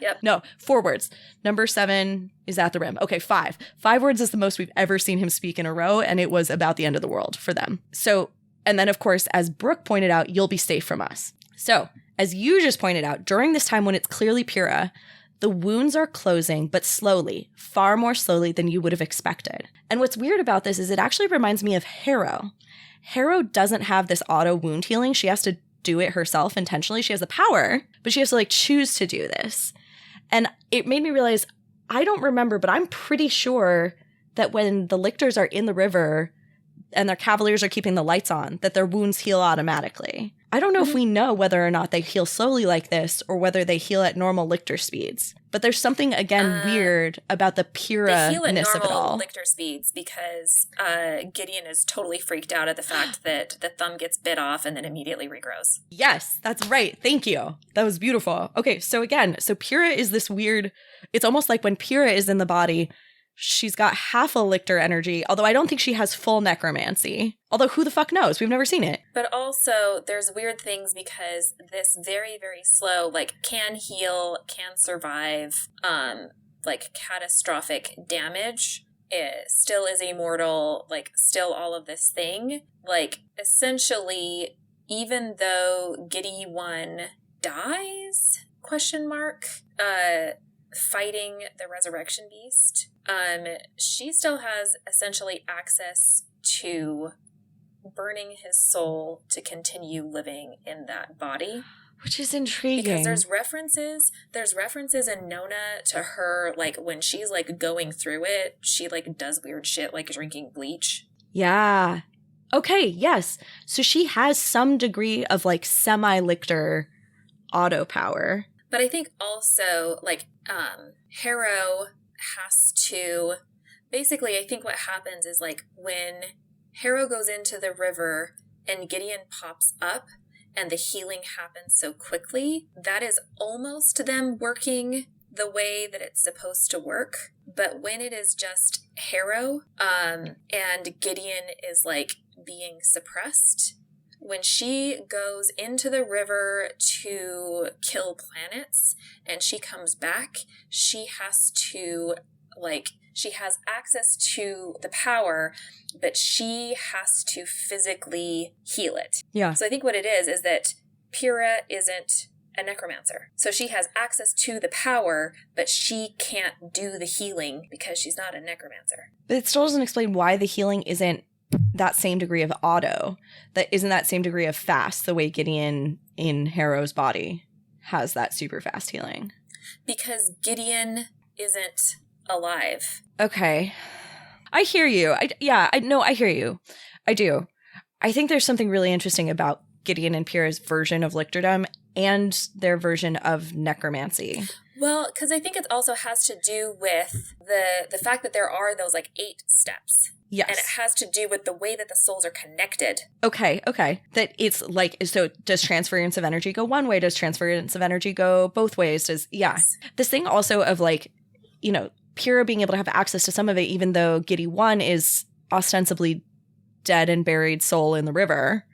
Yep. No, 4 words. Number 7 is at the rim. Okay, 5. 5 words is the most we've ever seen him speak in a row, and it was about the end of the world for them. So, and then of course, as Brooke pointed out, you'll be safe from us. So, as you just pointed out, during this time when it's clearly Pyrrha, the wounds are closing, but slowly, far more slowly than you would have expected. And what's weird about this is it actually reminds me of Harrow. Harrow doesn't have this auto wound healing. She has to do it herself intentionally. She has the power, but she has to choose to do this. And it made me realize, I don't remember, but I'm pretty sure that when the lictors are in the river and their cavaliers are keeping the lights on, that their wounds heal automatically. I don't know if we know whether or not they heal slowly like this or whether they heal at normal lictor speeds. But there's something, again, weird about the Pyrrha-ness of it all. They heal at normal lictor speeds because Gideon is totally freaked out at the fact that the thumb gets bit off and then immediately regrows. Yes, that's right. Thank you. That was beautiful. Okay, so Pyrrha is this weird... It's almost like when Pyrrha is in the body... She's got half a lictor energy, although I don't think she has full necromancy. Although who the fuck knows? We've never seen it. But also, there's weird things because this very, very slow, can heal, can survive, catastrophic damage. It still is immortal, still all of this thing. Essentially, even though Giddy One dies, fighting the resurrection beast, she still has essentially access to burning his soul to continue living in that body. Which is intriguing. Because there's references in Nona to her, when she's, going through it, she, does weird shit, drinking bleach. Yeah. Okay, yes. So she has some degree of, semi-lictor auto power. But I think also, Harrow has to... Basically, I think what happens is, when Harrow goes into the river and Gideon pops up and the healing happens so quickly, that is almost them working the way that it's supposed to work. But when it is just Harrow, and Gideon is, being suppressed... When she goes into the river to kill planets and she comes back, she has to, she has access to the power, but she has to physically heal it. Yeah. So I think what it is that Pyrrha isn't a necromancer. So she has access to the power, but she can't do the healing because she's not a necromancer. But it still doesn't explain why the healing isn't that same degree of auto, that isn't that same degree of fast, the way Gideon in Harrow's body has that super fast healing. Because Gideon isn't alive. Okay. I hear you. I hear you. I do. I think there's something really interesting about Gideon and Pyrrha's version of lictordom and their version of necromancy. Well, because I think it also has to do with the fact that there are those 8 steps. Yes. And it has to do with the way that the souls are connected. Okay. That it's so does transference of energy go one way? Does transference of energy go both ways? Yes. This thing also of Pyrrha being able to have access to some of it, even though Giddy One is ostensibly dead and buried soul in the river,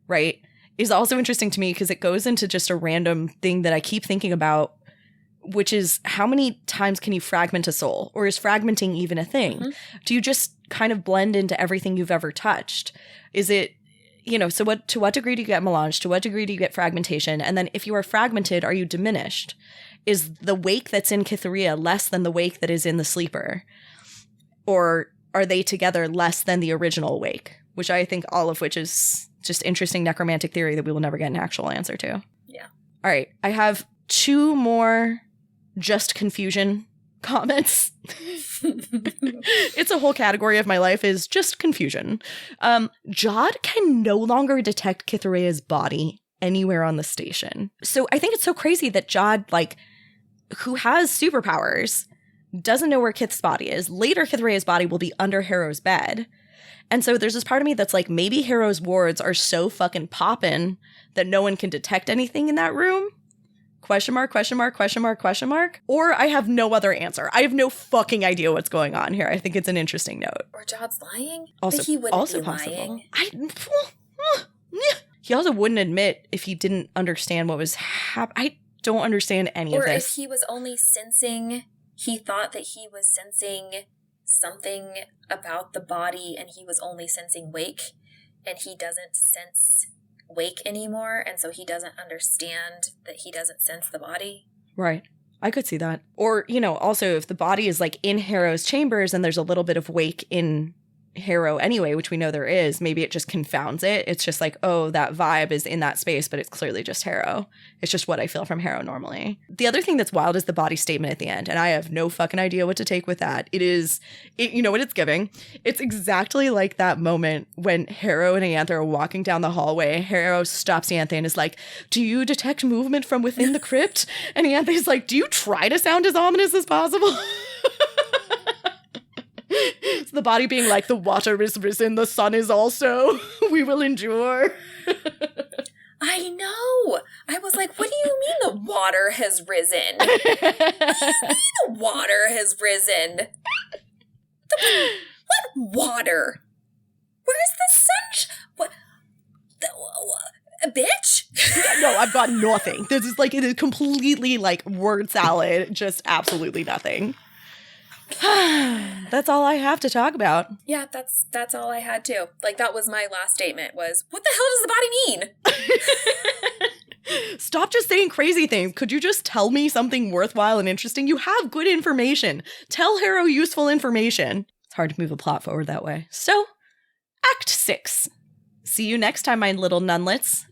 right? is also interesting to me because it goes into just a random thing that I keep thinking about, which is how many times can you fragment a soul? Or is fragmenting even a thing? Mm-hmm. Do you just kind of blend into everything you've ever touched? Is it, so to what degree do you get melange? To what degree do you get fragmentation? And then if you are fragmented, are you diminished? Is the wake that's in Cytherea less than the wake that is in the sleeper? Or are they together less than the original wake? Which I think all of which is just interesting necromantic theory that we will never get an actual answer to. Yeah. All right. I have 2 more just confusion comments. It's a whole category of my life is just confusion. Jod can no longer detect Cytherea's body anywhere on the station. So I think it's so crazy that Jod, who has superpowers, doesn't know where Kith's body is. Later, Cytherea's body will be under Harrow's bed. And so there's this part of me that's like, maybe Harrow's wards are so fucking poppin' that no one can detect anything in that room? Question mark, question mark, question mark, question mark. Or I have no other answer. I have no fucking idea what's going on here. I think it's an interesting note. Or Jod's lying? Also, but he wouldn't also be possible. Lying. He also wouldn't admit if he didn't understand what was happening. I don't understand any of this. Or if he was only sensing, he thought that he was sensing something about the body and he was only sensing wake, and he doesn't sense wake anymore, and so he doesn't understand that he doesn't sense the body. Right. I could see that. Or, also if the body is in Harrow's chambers and there's a little bit of wake in Harrow anyway, which we know there is, maybe it just confounds it. It's just that vibe is in that space, but it's clearly just Harrow. It's just what I feel from Harrow normally. The other thing that's wild is the body statement at the end, and I have no fucking idea what to take with that. You know what it's giving? It's exactly like that moment when Harrow and Ianthe are walking down the hallway. Harrow stops Ianthe and is like, "Do you detect movement from within the crypt?" And Ianthe's like, "Do you try to sound as ominous as possible?" So the body being like, "The water is risen, the sun is also. We will endure." I know. I was like, what do you mean the water has risen? What do you mean the water has risen? What water? Where's the sun? What? Bitch? No, I've got nothing. This is it is completely word salad. Just absolutely nothing. That's all I have to talk about. Yeah, that's all I had too. That was my last statement was, what the hell does the body mean? Stop just saying crazy things. Could you just tell me something worthwhile and interesting? You have good information. Tell Harrow useful information. It's hard to move a plot forward that way. So, Act 6. See you next time, my little nunlets.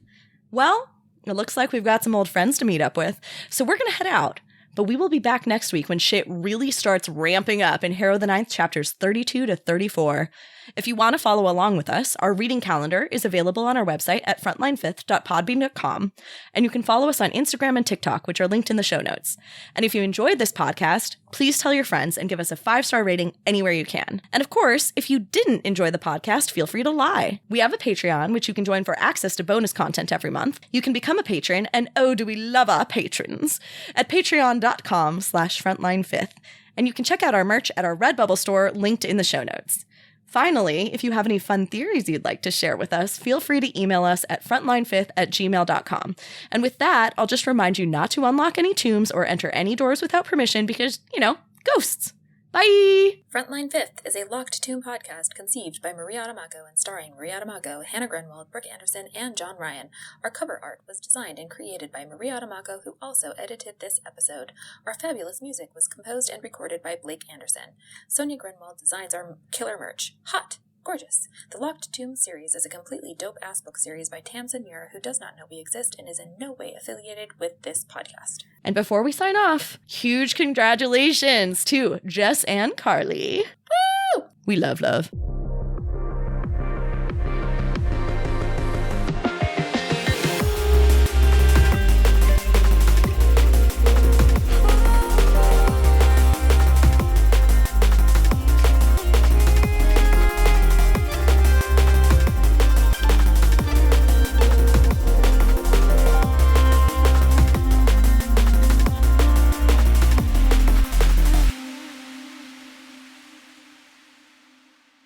Well, it looks like we've got some old friends to meet up with, so we're gonna head out. But we will be back next week when shit really starts ramping up in Harrow the Ninth Chapters 32 to 34. If you want to follow along with us, our reading calendar is available on our website at frontlinefifth.podbean.com, and you can follow us on Instagram and TikTok, which are linked in the show notes. And if you enjoyed this podcast, please tell your friends and give us a 5-star rating anywhere you can. And of course, if you didn't enjoy the podcast, feel free to lie. We have a Patreon, which you can join for access to bonus content every month. You can become a patron, and oh, do we love our patrons, at patreon.com/frontlinefifth. And you can check out our merch at our Redbubble store, linked in the show notes. Finally, if you have any fun theories you'd like to share with us, feel free to email us at frontlinefifth@gmail.com. And with that, I'll just remind you not to unlock any tombs or enter any doors without permission because, ghosts. Bye! Frontline Fifth is a Locked Tomb podcast conceived by Maria Adamago and starring Maria Adamago, Hannah Grenwald, Brooke Anderson, and John Ryan. Our cover art was designed and created by Maria Adamago, who also edited this episode. Our fabulous music was composed and recorded by Blake Anderson. Sonia Grenwald designs our killer merch. Hot! Gorgeous. The Locked Tomb series is a completely dope-ass book series by Tamsin Muir, who does not know we exist and is in no way affiliated with this podcast. And before we sign off, huge congratulations to Jess and Carly. Woo! We love.